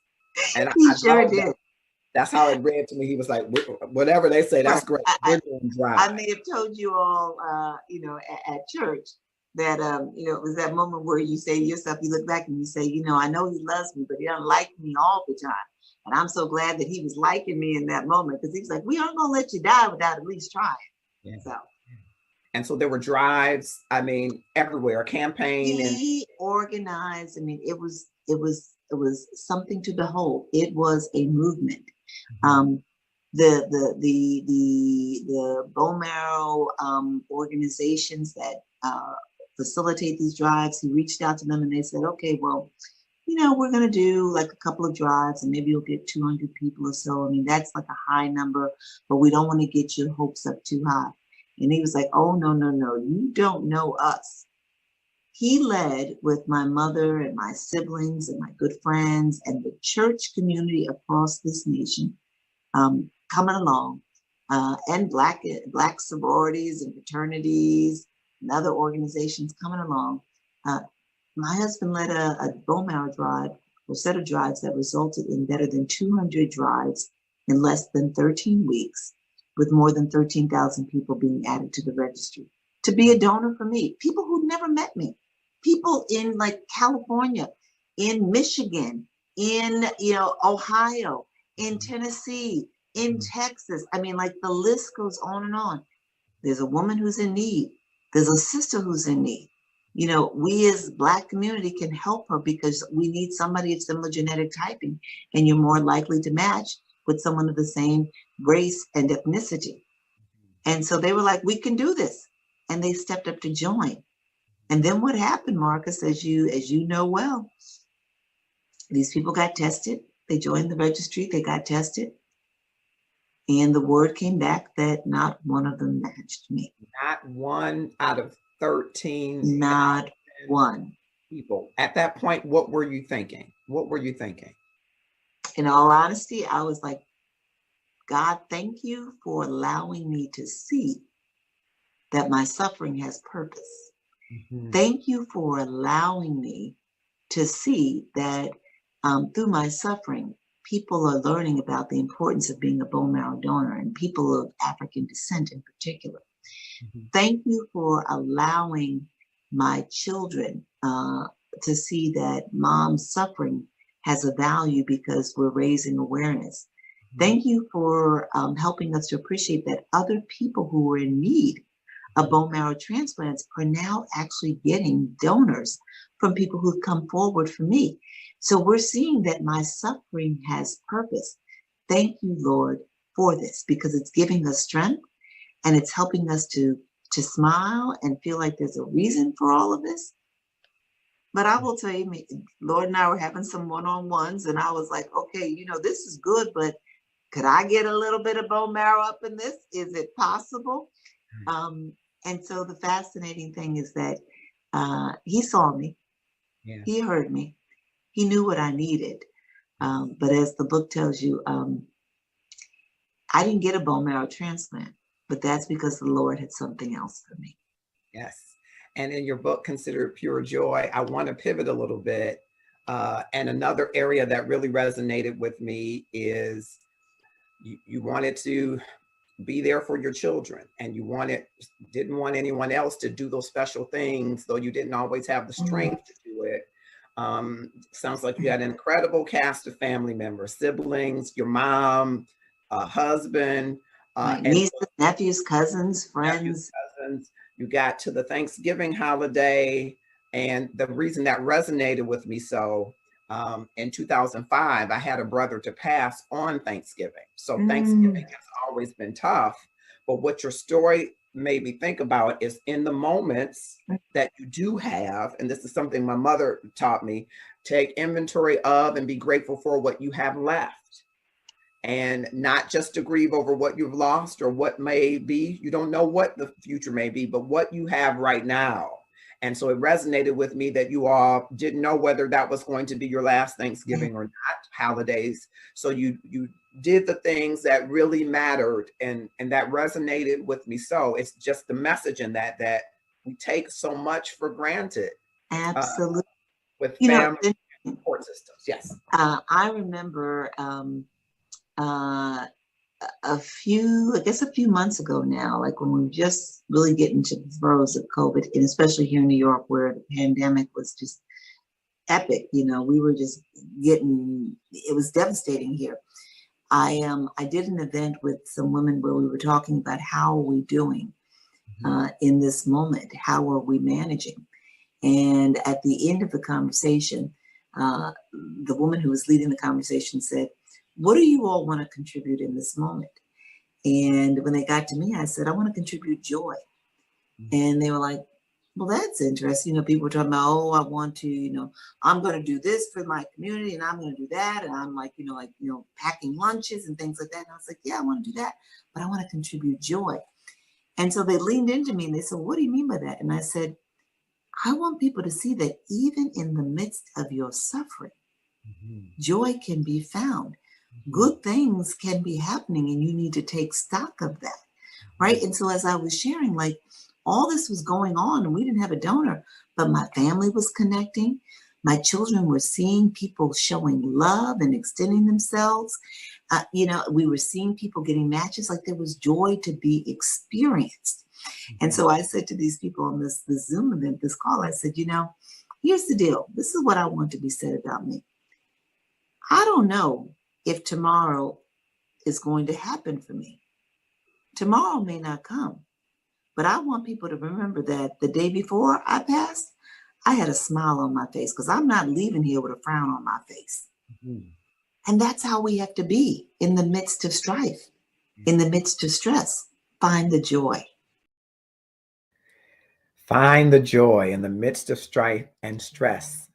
Speaker 2: And
Speaker 11: he sure did.
Speaker 2: That's how it read to me. He was like, whatever they say, that's great. We're doing drive.
Speaker 11: I may have told you all, at church that, it was that moment where you say to yourself, you look back and you say, I know he loves me, but he doesn't like me all the time. And I'm so glad that he was liking me in that moment, because he was like, we aren't going to let you die without at least trying. Yeah. So.
Speaker 2: And so there were drives, everywhere, a campaign.
Speaker 11: He organized, it was something to behold. It was a movement. The bone marrow organizations that facilitate these drives, he reached out to them and they said, okay, well, we're going to do like a couple of drives and maybe you'll get 200 people or so. That's like a high number, but we don't want to get your hopes up too high. And he was like, oh, no, you don't know us. He led with my mother and my siblings and my good friends and the church community across this nation coming along, and black sororities and fraternities and other organizations coming along. My husband led a bone marrow drive, or set of drives that resulted in better than 200 drives in less than 13 weeks, with more than 13,000 people being added to the registry to be a donor for me. People who never met me, people in like California, in Michigan, in Ohio, in Tennessee, in Texas. The list goes on and on. There's a woman who's in need. There's a sister who's in need. We as Black community can help her because we need somebody of similar genetic typing, and you're more likely to match with someone of the same race and ethnicity. And so they were like, we can do this. And they stepped up to join. And then what happened, Marcus, as you know well, these people got tested. They joined the registry, they got tested. And the word came back that not one of them matched me.
Speaker 2: Not one out of 13.
Speaker 11: Not one.
Speaker 2: People. At that point, what were you thinking?
Speaker 11: In all honesty, I was like, God, thank you for allowing me to see that my suffering has purpose. Mm-hmm. Thank you for allowing me to see that through my suffering, people are learning about the importance of being a bone marrow donor, and people of African descent in particular. Mm-hmm. Thank you for allowing my children to see that mom's suffering has a value because we're raising awareness. Mm-hmm. Thank you for helping us to appreciate that other people who are in need of bone marrow transplants are now actually getting donors from people who've come forward for me. So we're seeing that my suffering has purpose. Thank you, Lord, for this, because it's giving us strength and it's helping us to smile and feel like there's a reason for all of this. But I will tell you, Lord and I were having some one-on-ones, and I was like, okay, this is good, but could I get a little bit of bone marrow up in this? Is it possible? And so the fascinating thing is that he saw me, yeah. He heard me, he knew what I needed. But as the book tells you, I didn't get a bone marrow transplant, but that's because the Lord had something else for me.
Speaker 2: Yes. And in your book, Consider It Pure Joy, I want to pivot a little bit. And another area that really resonated with me is you wanted to be there for your children, and you didn't want anyone else to do those special things, though you didn't always have the strength to do it. Sounds like you had an incredible cast of family members, siblings, your mom, husband,
Speaker 11: nieces, nephews, cousins, friends.
Speaker 2: You got to the Thanksgiving holiday, and the reason that resonated with me so, in 2005, I had a brother to pass on Thanksgiving. So Thanksgiving has always been tough. But what your story made me think about is in the moments that you do have, and this is something my mother taught me, take inventory of and be grateful for what you have left. And not just to grieve over what you've lost or what may be. You don't know what the future may be, but what you have right now. And so it resonated with me that you all didn't know whether that was going to be your last Thanksgiving or not, holidays. So you did the things that really mattered, and that resonated with me. So it's just the message in that we take so much for granted.
Speaker 11: Absolutely.
Speaker 2: With family and support systems. Yes.
Speaker 11: I remember a few months ago now, like when we were just really getting to the throes of COVID, and especially here in New York, where the pandemic was just epic. We were just it was devastating here. I did an event with some women where we were talking about how are we doing in this moment? How are we managing? And at the end of the conversation, the woman who was leading the conversation said, "What do you all want to contribute in this moment?" And when they got to me, I said, "I want to contribute joy." And they were like, "Well, that's interesting." People were talking about, "Oh, I want to, I'm going to do this for my community and I'm going to do that." And I'm like, packing lunches and things like that. And I was like, "Yeah, I want to do that, but I want to contribute joy." And so they leaned into me and they said, "What do you mean by that?" And I said, "I want people to see that even in the midst of your suffering, joy can be found. Good things can be happening and you need to take stock of that." Right. And so as I was sharing, like all this was going on and we didn't have a donor, but my family was connecting. My children were seeing people showing love and extending themselves. We were seeing people getting matches, like there was joy to be experienced. And so I said to these people on this Zoom event, this call, I said, here's the deal. This is what I want to be said about me. I don't know if tomorrow is going to happen for me. Tomorrow may not come, but I want people to remember that the day before I passed, I had a smile on my face because I'm not leaving here with a frown on my face. And that's how we have to be in the midst of strife, in the midst of stress. Find the joy.
Speaker 2: Find the joy in the midst of strife and stress.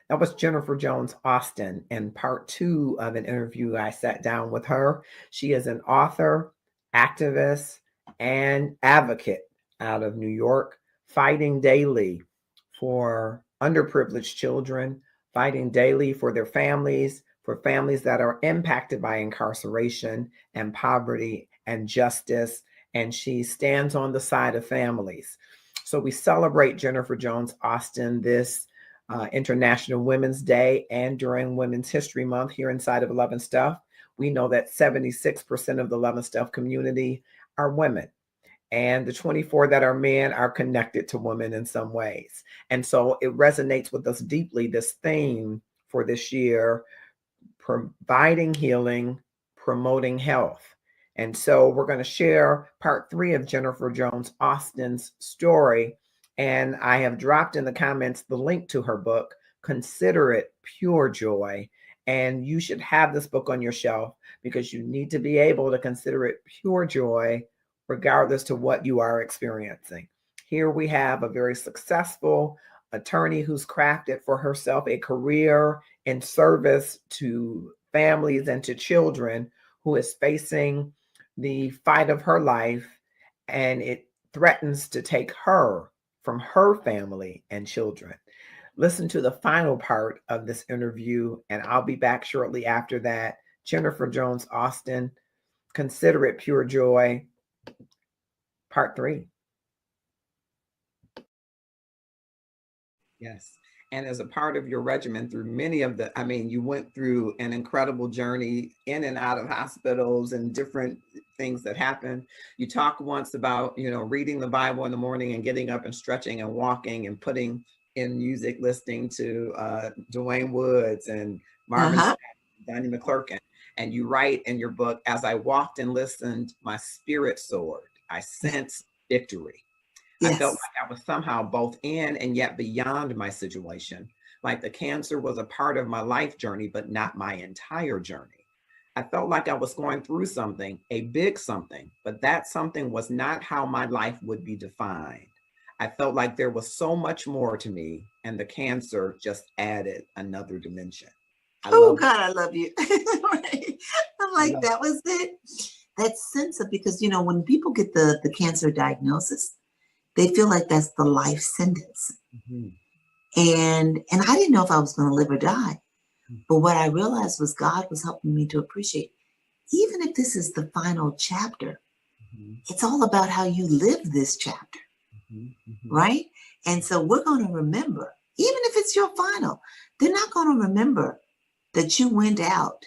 Speaker 2: That was Jennifer Jones Austin in part 2 of an interview I sat down with her. She is an author, activist, and advocate out of New York, fighting daily for underprivileged children, fighting daily for their families, for families that are impacted by incarceration and poverty and justice. And she stands on the side of families. So we celebrate Jennifer Jones Austin this International Women's Day and during Women's History Month here inside of Love and Stuff. We know that 76% of the Love and Stuff community are women, and the 24 that are men are connected to women in some ways. And so it resonates with us deeply, this theme for this year, providing healing, promoting health. And so we're going to share part 3 of Jennifer Jones Austin's story. And I have dropped in the comments the link to her book, Consider It Pure Joy. And you should have this book on your shelf because you need to be able to consider it pure joy, regardless to what you are experiencing. Here we have a very successful attorney who's crafted for herself a career in service to families and to children, who is facing the fight of her life, and it threatens to take her from her family and children. Listen to the final part of this interview, and I'll be back shortly after that. Jennifer Jones Austin, Consider It Pure Joy, part 3. Yes. And as a part of your regimen through many of you went through an incredible journey in and out of hospitals and different things that happened. You talked once about, reading the Bible in the morning and getting up and stretching and walking and putting in music, listening to Dwayne Woods and Marvin Sapp, Donnie McClurkin. And you write in your book, "As I walked and listened, my spirit soared. I sensed victory." Yes. I felt like I was somehow both in and yet beyond my situation. Like the cancer was a part of my life journey, but not my entire journey. I felt like I was going through something, a big something, but that something was not how my life would be defined. I felt like there was so much more to me, and the cancer just added another dimension.
Speaker 11: I love you. I'm like, that was it. That sense of, because, when people get the cancer diagnosis, they feel like that's the life sentence. And I didn't know if I was going to live or die. But what I realized was God was helping me to appreciate, even if this is the final chapter, it's all about how you live this chapter, right? And so we're going to remember, even if it's your final, they're not going to remember that you went out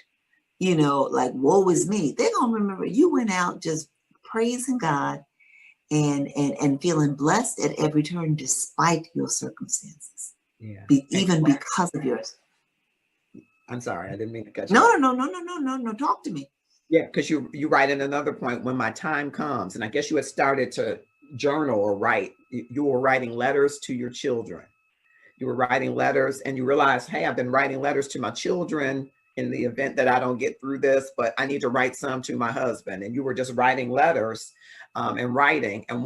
Speaker 11: like, woe is me. They're going to remember you went out just praising God and feeling blessed at every turn despite your circumstances.
Speaker 2: Yeah.
Speaker 11: Even because of yours.
Speaker 2: I'm sorry, I didn't mean to cut you off.
Speaker 11: No. Talk to me.
Speaker 2: Yeah, because you write in another point, when my time comes, and I guess you had started to journal or write. You were writing letters to your children. You were writing letters, and you realized, hey, I've been writing letters to my children in the event that I don't get through this, but I need to write some to my husband. And you were just writing letters and writing. And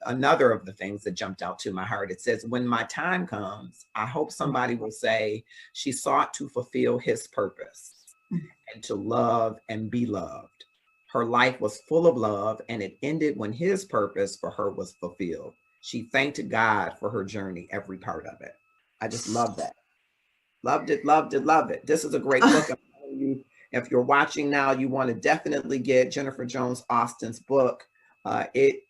Speaker 2: another of the things that jumped out to my heart, it says, when my time comes, I hope somebody will say she sought to fulfill his purpose and to love and be loved. Her life was full of love, and it ended when his purpose for her was fulfilled. She thanked God for her journey, every part of it. I just love that. Loved it, loved it, loved it. This is a great book. I'm telling you, if you're watching now, you want to definitely get Jennifer Jones Austin's book. It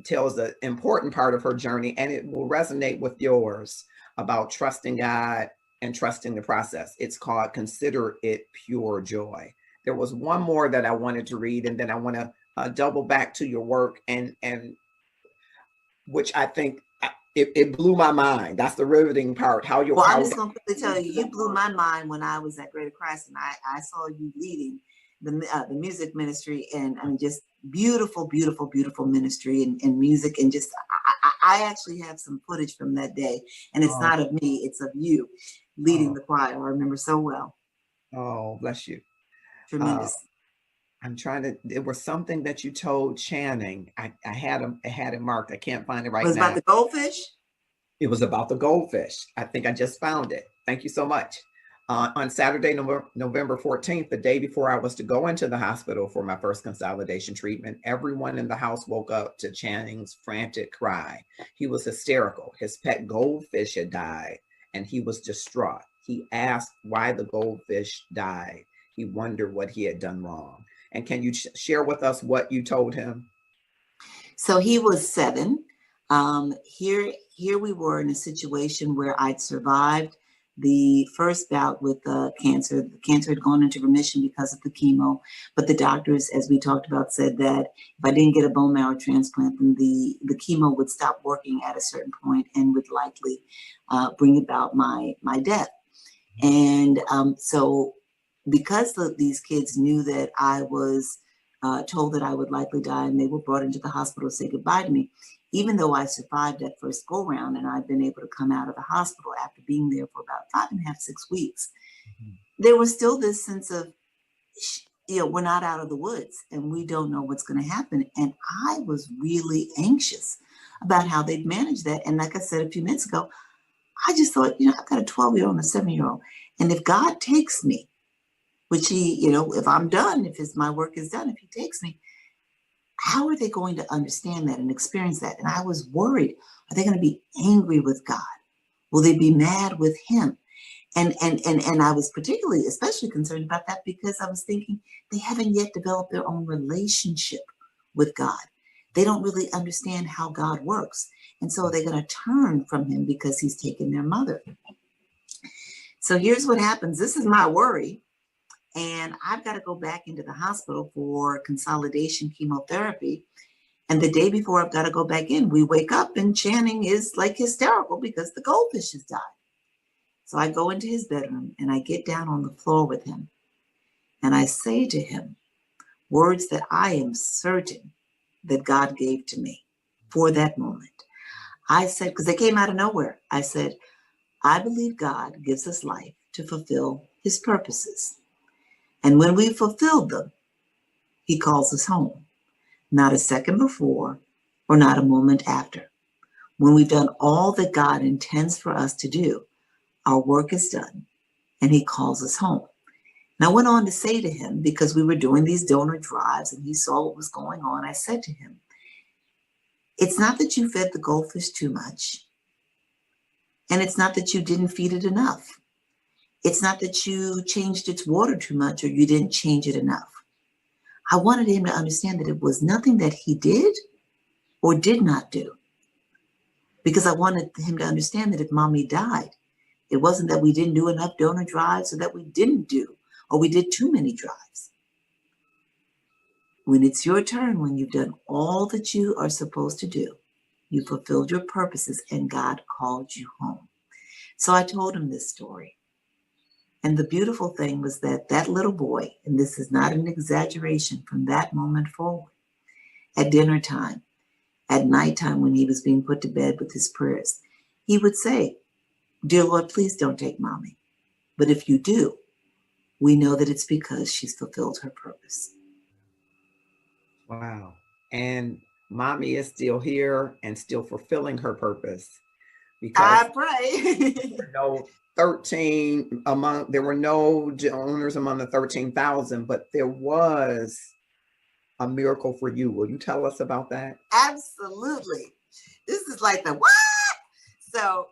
Speaker 2: tells the important part of her journey, and it will resonate with yours about trusting God and trusting the process. It's called Consider It Pure Joy. There was one more that I wanted to read, and then I want to double back to your work, and which I think it blew my mind. That's the riveting part. How you?
Speaker 11: Well, I'm just going to quickly tell you, you blew my mind when I was at Greater Christ, and I saw you leading the music ministry, and just beautiful ministry and music, and just I actually have some footage from that day, and it's not of me, it's of you leading the choir. I remember so well.
Speaker 2: Oh, bless you.
Speaker 11: Tremendous.
Speaker 2: I'm trying to. It was something that you told Channing. I had it marked. I can't find it right now.
Speaker 11: It was about the goldfish.
Speaker 2: It was about the goldfish. I think I just found it. Thank you so much. On Saturday, November 14th, the day before I was to go into the hospital for my first consolidation treatment, everyone in the house woke up to Channing's frantic cry. He was hysterical. His pet goldfish had died, and he was distraught. He asked why the goldfish died. He wondered what he had done wrong. And can you share with us what you told him?
Speaker 11: So he was 7. Here we were in a situation where I'd survived the first bout with cancer. The cancer had gone into remission because of the chemo, but the doctors, as we talked about, said that if I didn't get a bone marrow transplant, then the chemo would stop working at a certain point and would likely bring about my death. And so because these kids knew that I was told that I would likely die, and they were brought into the hospital to say goodbye to me, even though I survived that first go round and I've been able to come out of the hospital after being there for about 5.5, 6 weeks, there was still this sense of, we're not out of the woods and we don't know what's going to happen. And I was really anxious about how they'd manage that. And like I said a few minutes ago, I just thought, I've got a 12-year-old and a 7-year-old. And if God takes me, which he, if I'm done, if my work is done, if he takes me, how are they going to understand that and experience that? And I was worried, are they going to be angry with God? Will they be mad with him? And I was especially concerned about that because I was thinking they haven't yet developed their own relationship with God. They don't really understand how God works. And so they're going to turn from him because he's taken their mother. So here's what happens. This is my worry. And I've got to go back into the hospital for consolidation chemotherapy. And the day before I've got to go back in, we wake up and Channing is like hysterical because the goldfish has died. So I go into his bedroom and I get down on the floor with him. And I say to him words that I am certain that God gave to me for that moment. I said, because they came out of nowhere, I said, I believe God gives us life to fulfill his purposes. And when we fulfilled them, he calls us home, not a second before or not a moment after. When we've done all that God intends for us to do, our work is done and he calls us home. And I went on to say to him, because we were doing these donor drives and he saw what was going on, I said to him, it's not that you fed the goldfish too much. And it's not that you didn't feed it enough. It's not that you changed its water too much or you didn't change it enough. I wanted him to understand that it was nothing that he did or did not do. Because I wanted him to understand that if mommy died, it wasn't that we didn't do enough donor drives or that we didn't do or we did too many drives. When it's your turn, when you've done all that you are supposed to do, you fulfilled your purposes and God called you home. So I told him this story. And the beautiful thing was that that little boy, and this is not an exaggeration, from that moment forward, at dinner time, at nighttime when he was being put to bed with his prayers, he would say, "Dear Lord, please don't take mommy. But if you do, we know that it's because she's fulfilled her purpose."
Speaker 2: Wow. And mommy is still here and still fulfilling her purpose, because
Speaker 11: I pray.
Speaker 2: no 13 among, there were no donors among the 13,000, but there was a miracle for you. Will you tell us about that?
Speaker 11: Absolutely. This is like the what? So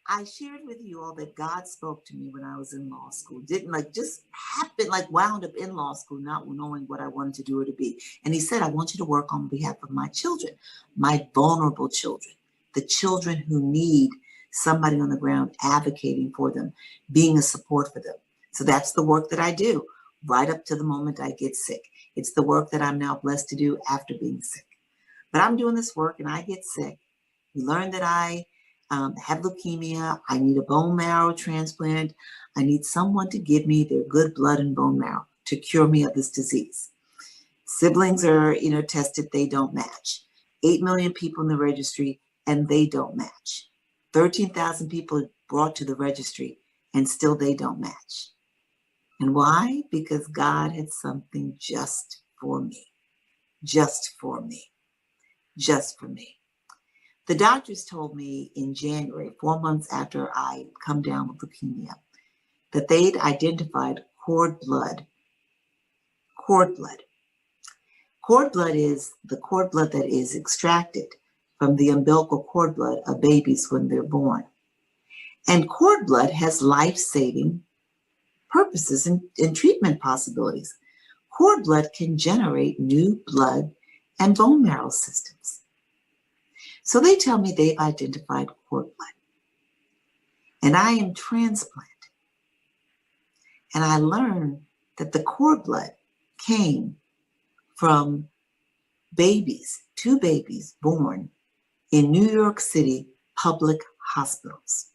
Speaker 11: I shared with you all that God spoke to me when I was in law school. Didn't like just happen, like wound up in law school, not knowing what I wanted to do or to be. And he said, "I want you to work on behalf of my children, my vulnerable children, the children who need somebody on the ground advocating for them, being a support for them." So that's the work that I do right up to the moment I get sick. It's the work that I'm now blessed to do after being sick. But I'm doing this work and I get sick. We learn that I have leukemia. I need a bone marrow transplant. I need someone to give me their good blood and bone marrow to cure me of this disease. Siblings are, tested, they don't match. 8 million people in the registry and they don't match. 13,000 people brought to the registry and still they don't match. And why? Because God had something just for me, just for me, just for me. The doctors told me in January, 4 months after I come down with leukemia, that they'd identified cord blood. Cord blood. Cord blood is the cord blood that is extracted from the umbilical cord blood of babies when they're born. And cord blood has life-saving purposes and treatment possibilities. Cord blood can generate new blood and bone marrow systems. So they tell me they've identified cord blood. And I am transplant. And I learned that the cord blood came from babies, 2 babies born in New York City public hospitals.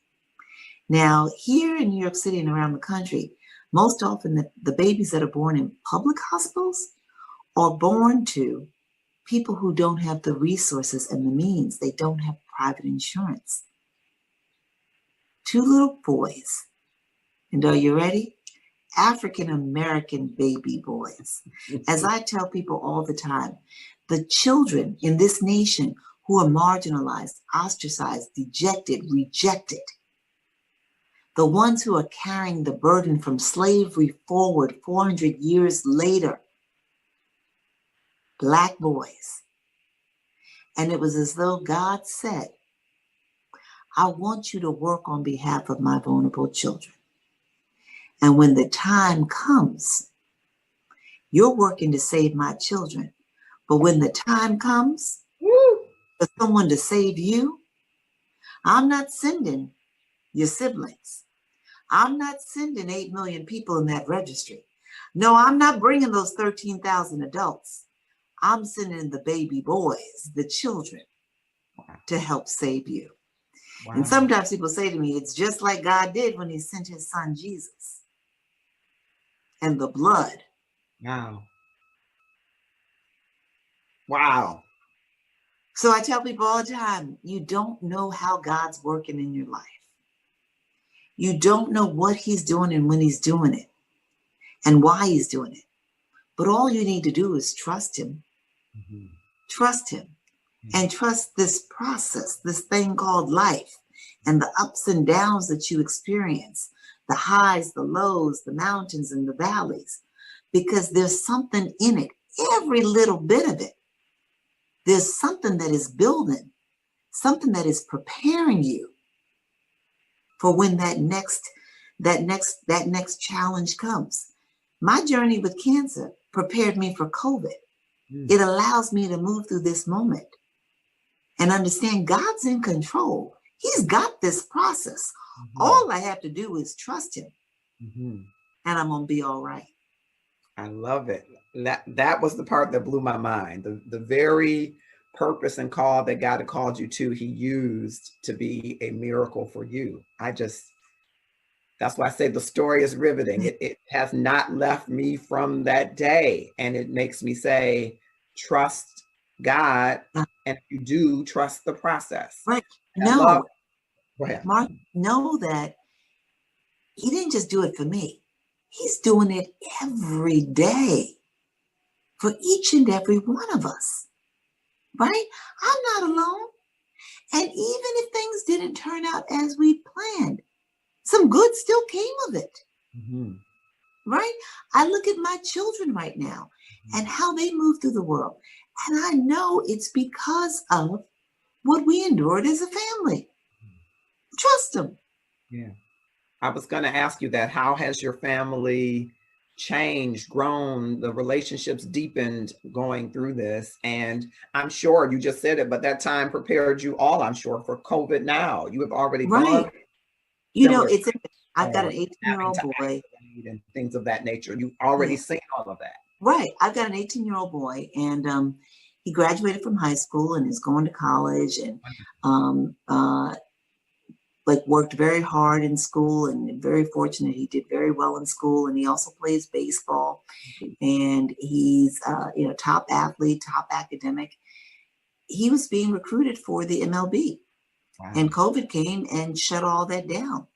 Speaker 11: Now, here in New York City and around the country, most often the babies that are born in public hospitals are born to people who don't have the resources and the means. They don't have private insurance. 2 little boys, and are you ready? African-American baby boys. As I tell people all the time, the children in this nation who are marginalized, ostracized, dejected, rejected, the ones who are carrying the burden from slavery forward 400 years later, Black boys. And it was as though God said, "I want you to work on behalf of my vulnerable children. And when the time comes, you're working to save my children. But when the time comes for someone to save you, I'm not sending your siblings. I'm not sending 8 million people in that registry. No, I'm not bringing those 13,000 adults. I'm sending the baby boys, the children, to help save you." Wow. And sometimes people say to me, it's just like God did when he sent his son Jesus and the blood.
Speaker 2: Wow. Wow.
Speaker 11: So I tell people all the time, you don't know how God's working in your life. You don't know what he's doing and when he's doing it and why he's doing it. But all you need to do is trust him. Mm-hmm. Trust him. Mm-hmm. And trust this process, this thing called life, and the ups and downs that you experience, the highs, the lows, the mountains and the valleys, because there's something in it, every little bit of it. There's something that is building, something that is preparing you for when that next challenge comes. My journey with cancer prepared me for COVID. It allows me to move through this moment and understand God's in control. He's got this process. Mm-hmm. All I have to do is trust him. Mm-hmm. and I'm gonna be all right.
Speaker 2: I love it. That was the part that blew my mind. The very purpose and call that God had called you to, he used to be a miracle for you. That's why I say the story is riveting. It has not left me from that day. And it makes me say, trust God. And if you do, trust the process.
Speaker 11: Right.
Speaker 2: Go ahead.
Speaker 11: Mark, know that he didn't just do it for me. He's doing it every day for each and every one of us. Right? I'm not alone. And even if things didn't turn out as we planned, some good still came of it.
Speaker 2: Mm-hmm.
Speaker 11: Right? I look at my children right now and how they move through the world. And I know it's because of what we endured as a family. Trust them.
Speaker 2: Yeah. I was going to ask you that. How has your family changed, grown, the relationships deepened going through this? And I'm sure you just said it, but that time prepared you all, I'm sure, for COVID now. You have already gone.
Speaker 11: You know, I've got an 18-year-old boy.
Speaker 2: And things of that nature. You've already seen all of that.
Speaker 11: Right. I've got an 18-year-old boy, and he graduated from high school and is going to college, and worked very hard in school, and very fortunate. He did very well in school, and he also plays baseball, and he's top athlete, top academic. He was being recruited for the MLB. Wow. And COVID came and shut all that down.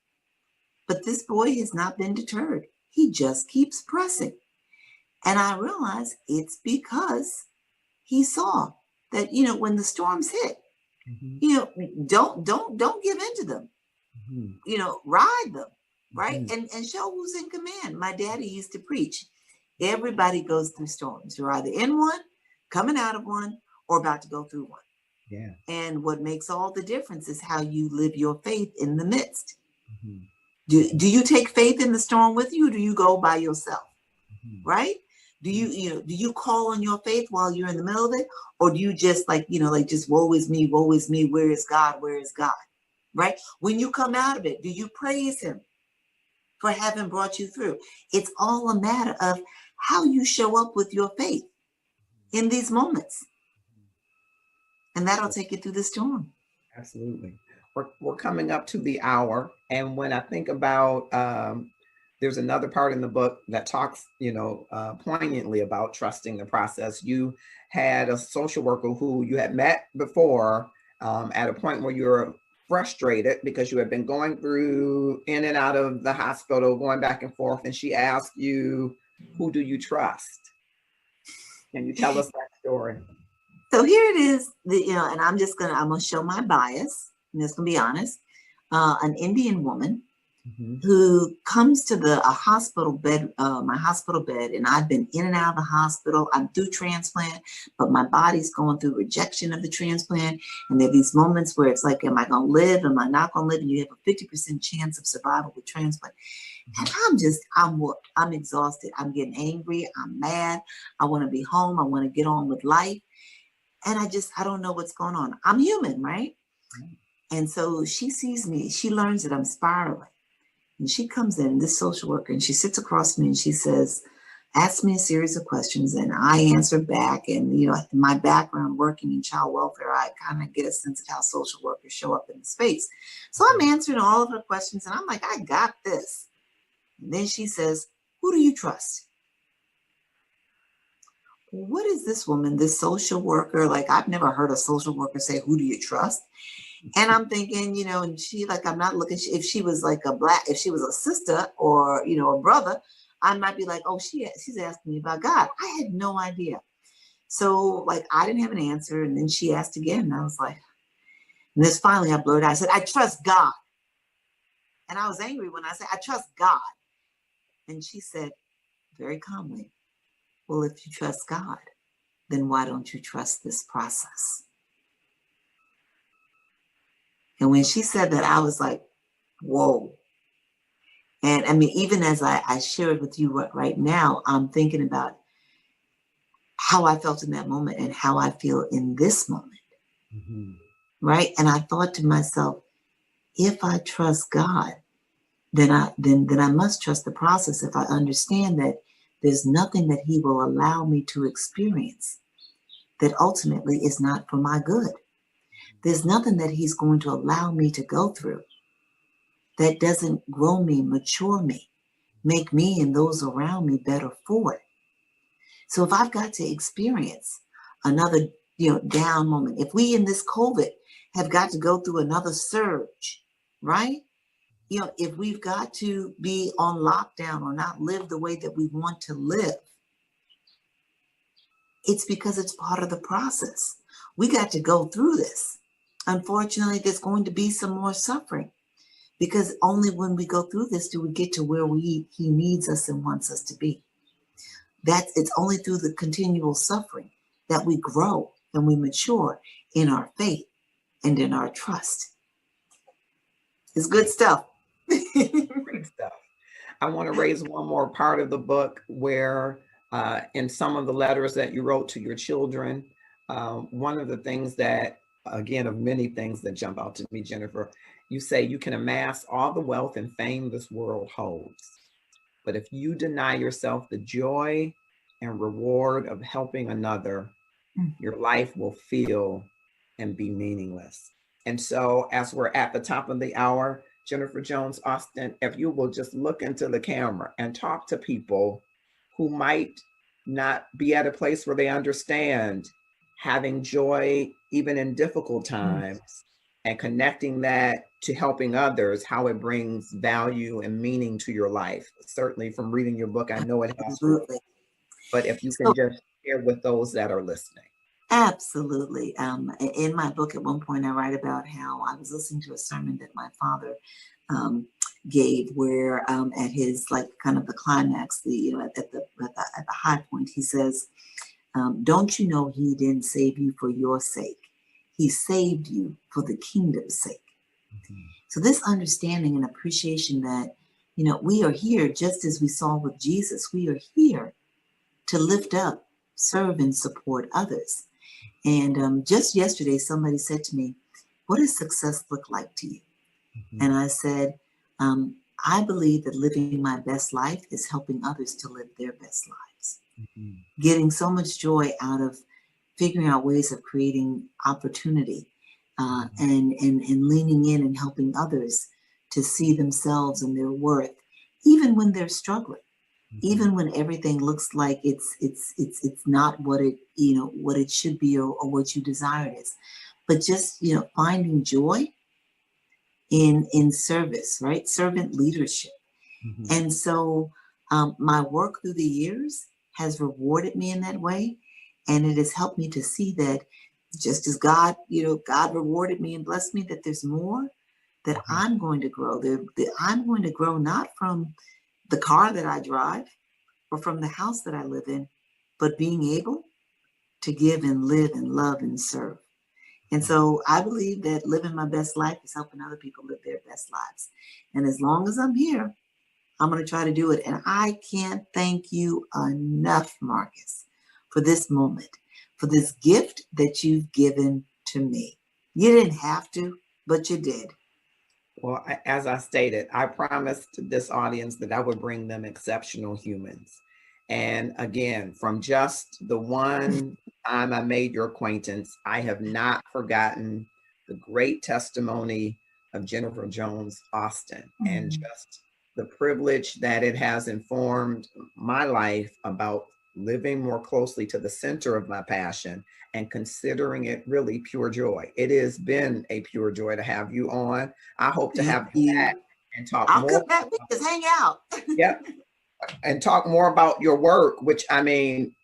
Speaker 11: But this boy has not been deterred. He just keeps pressing. And I realize it's because he saw that, when the storms hit, don't give in to them. Ride them, right? And show who's in command. My daddy used to preach, everybody goes through storms. You're either in one, coming out of one, or about to go through one.
Speaker 2: Yeah.
Speaker 11: And what makes all the difference is how you live your faith in the midst. Do you take faith in the storm with you, or do you go by yourself? Right? Do you call on your faith while you're in the middle of it, or do you just just woe is me, where is God, right? When you come out of it, do you praise him for having brought you through? It's all a matter of how you show up with your faith in these moments, and that'll take you through the storm.
Speaker 2: Absolutely. We're coming up to the hour, and when I think about there's another part in the book that talks poignantly about trusting the process. You had a social worker who you had met before at a point where you were frustrated because you had been going through in and out of the hospital, going back and forth, and she asked you, who do you trust? Can you tell us that story?
Speaker 11: So here it is, and I'm gonna show my bias. I'm just gonna be honest. An Indian woman who comes to a hospital bed, my hospital bed, and I've been in and out of the hospital. I'm through transplant, but my body's going through rejection of the transplant. And there are these moments where it's like, am I gonna live? Am I not gonna live? And you have a 50% chance of survival with transplant. And I'm exhausted. I'm getting angry. I'm mad. I want to be home. I want to get on with life. And I don't know what's going on. I'm human, right? And so she sees me, she learns that I'm spiraling. And she comes in, this social worker, and she sits across from me and she says, ask me a series of questions, and I answer back. And, my background working in child welfare, I kind of get a sense of how social workers show up in the space. So I'm answering all of her questions, and I'm like, I got this. And then she says, who do you trust? What is this woman, this social worker? Like, I've never heard a social worker say, who do you trust? And I'm thinking, and she, I'm not looking, if she was if she was a sister or, a brother, I might be like, oh, she's asking me about God. I had no idea. So I didn't have an answer. And then she asked again. And I was like, and this finally I blurted out, I said, I trust God. And I was angry when I said, I trust God. And she said very calmly, well, if you trust God, then why don't you trust this process? And when she said that, I was like, whoa. And I mean, even as I shared with you right now, I'm thinking about how I felt in that moment and how I feel in this moment. Right? And I thought to myself, if I trust God, then I must trust the process if I understand that there's nothing that he will allow me to experience that ultimately is not for my good. There's nothing that he's going to allow me to go through that doesn't grow me, mature me, make me and those around me better for it. So if I've got to experience another, down moment, if we in this COVID have got to go through another surge, right? If we've got to be on lockdown or not live the way that we want to live, it's because it's part of the process. We got to go through this. Unfortunately, there's going to be some more suffering because only when we go through this do we get to where he needs us and wants us to be. It's only through the continual suffering that we grow and we mature in our faith and in our trust. It's good stuff.
Speaker 2: Great stuff. I want to raise one more part of the book where in some of the letters that you wrote to your children, one of the things that, again, of many things that jump out to me, Jennifer, you say you can amass all the wealth and fame this world holds, but if you deny yourself the joy and reward of helping another, your life will feel and be meaningless. And so as we're at the top of the hour, Jennifer Jones Austin, if you will just look into the camera and talk to people who might not be at a place where they understand having joy even in difficult times and connecting that to helping others, how it brings value and meaning to your life. Certainly from reading your book, I know it has.
Speaker 11: Absolutely.
Speaker 2: But if you can just share with those that are listening.
Speaker 11: Absolutely. In my book, at one point, I write about how I was listening to a sermon that my father gave, where at his kind of the climax, at the high point, he says, "Don't you know he didn't save you for your sake? He saved you for the kingdom's sake." Mm-hmm. So this understanding and appreciation that we are here, just as we saw with Jesus, we are here to lift up, serve, and support others. And just yesterday, somebody said to me, "What does success look like to you?" Mm-hmm. And I said, I believe that living my best life is helping others to live their best lives. Mm-hmm. Getting so much joy out of figuring out ways of creating opportunity and leaning in and helping others to see themselves and their worth, even when they're struggling. Mm-hmm. Even when everything looks like it's not what it should be or what you desire it is, but just finding joy in service, right? Servant leadership. Mm-hmm. And so my work through the years has rewarded me in that way, and it has helped me to see that just as God rewarded me and blessed me, that there's more that I'm going to grow. I'm going to grow not from the car that I drive or from the house that I live in, but being able to give and live and love and serve. And so I believe that living my best life is helping other people live their best lives. And as long as I'm here, I'm going to try to do it. And I can't thank you enough, Marcus, for this moment, for this gift that you've given to me. You didn't have to, but you did.
Speaker 2: Well, as I stated, I promised this audience that I would bring them exceptional humans. And again, from just the one time I made your acquaintance, I have not forgotten the great testimony of Jennifer Jones Austin, and just the privilege that it has informed my life about living more closely to the center of my passion and considering it really pure joy. It has been a pure joy to have you on. I hope to have you back and talk more.
Speaker 11: I'll come back. We just hang out.
Speaker 2: Yep. And talk more about your work, which I mean,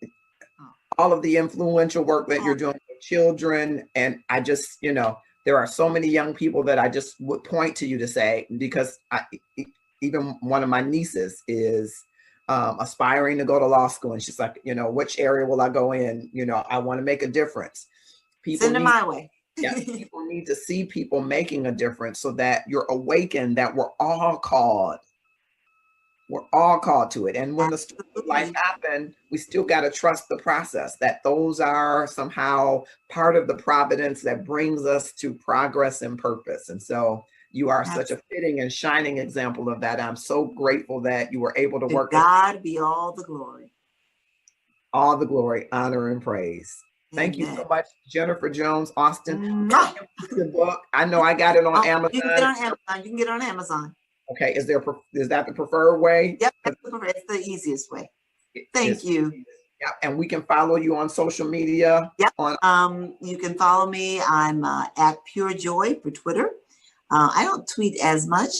Speaker 2: all of the influential work that you're doing with children. And I just, there are so many young people that I just would point to you to say, because even one of my nieces is aspiring to go to law school. And she's like, which area will I go in? I want to make a difference. People
Speaker 11: Send them my way.
Speaker 2: Yeah, people need to see people making a difference so that you're awakened that we're all called. We're all called to it. And when the storms of life happen, we still got to trust the process, that those are somehow part of the providence that brings us to progress and purpose. And so You are such a fitting and shining example of that. I'm so grateful that you were able to
Speaker 11: To
Speaker 2: work.
Speaker 11: God be all the glory.
Speaker 2: All the glory, honor, and praise. Thank you so much, Jennifer Jones Austin. The book. I know I got it on Amazon.
Speaker 11: You can get it on Amazon. You can get it on Amazon.
Speaker 2: Okay, is that the preferred way?
Speaker 11: Yep, it's the easiest way. Thank you.
Speaker 2: Yeah, and we can follow you on social media.
Speaker 11: Yep. You can follow me. I'm at Pure Joy for Twitter. I don't tweet as much.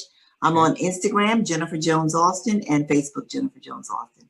Speaker 11: I'm on Instagram, Jennifer Jones Austin, and Facebook, Jennifer Jones Austin.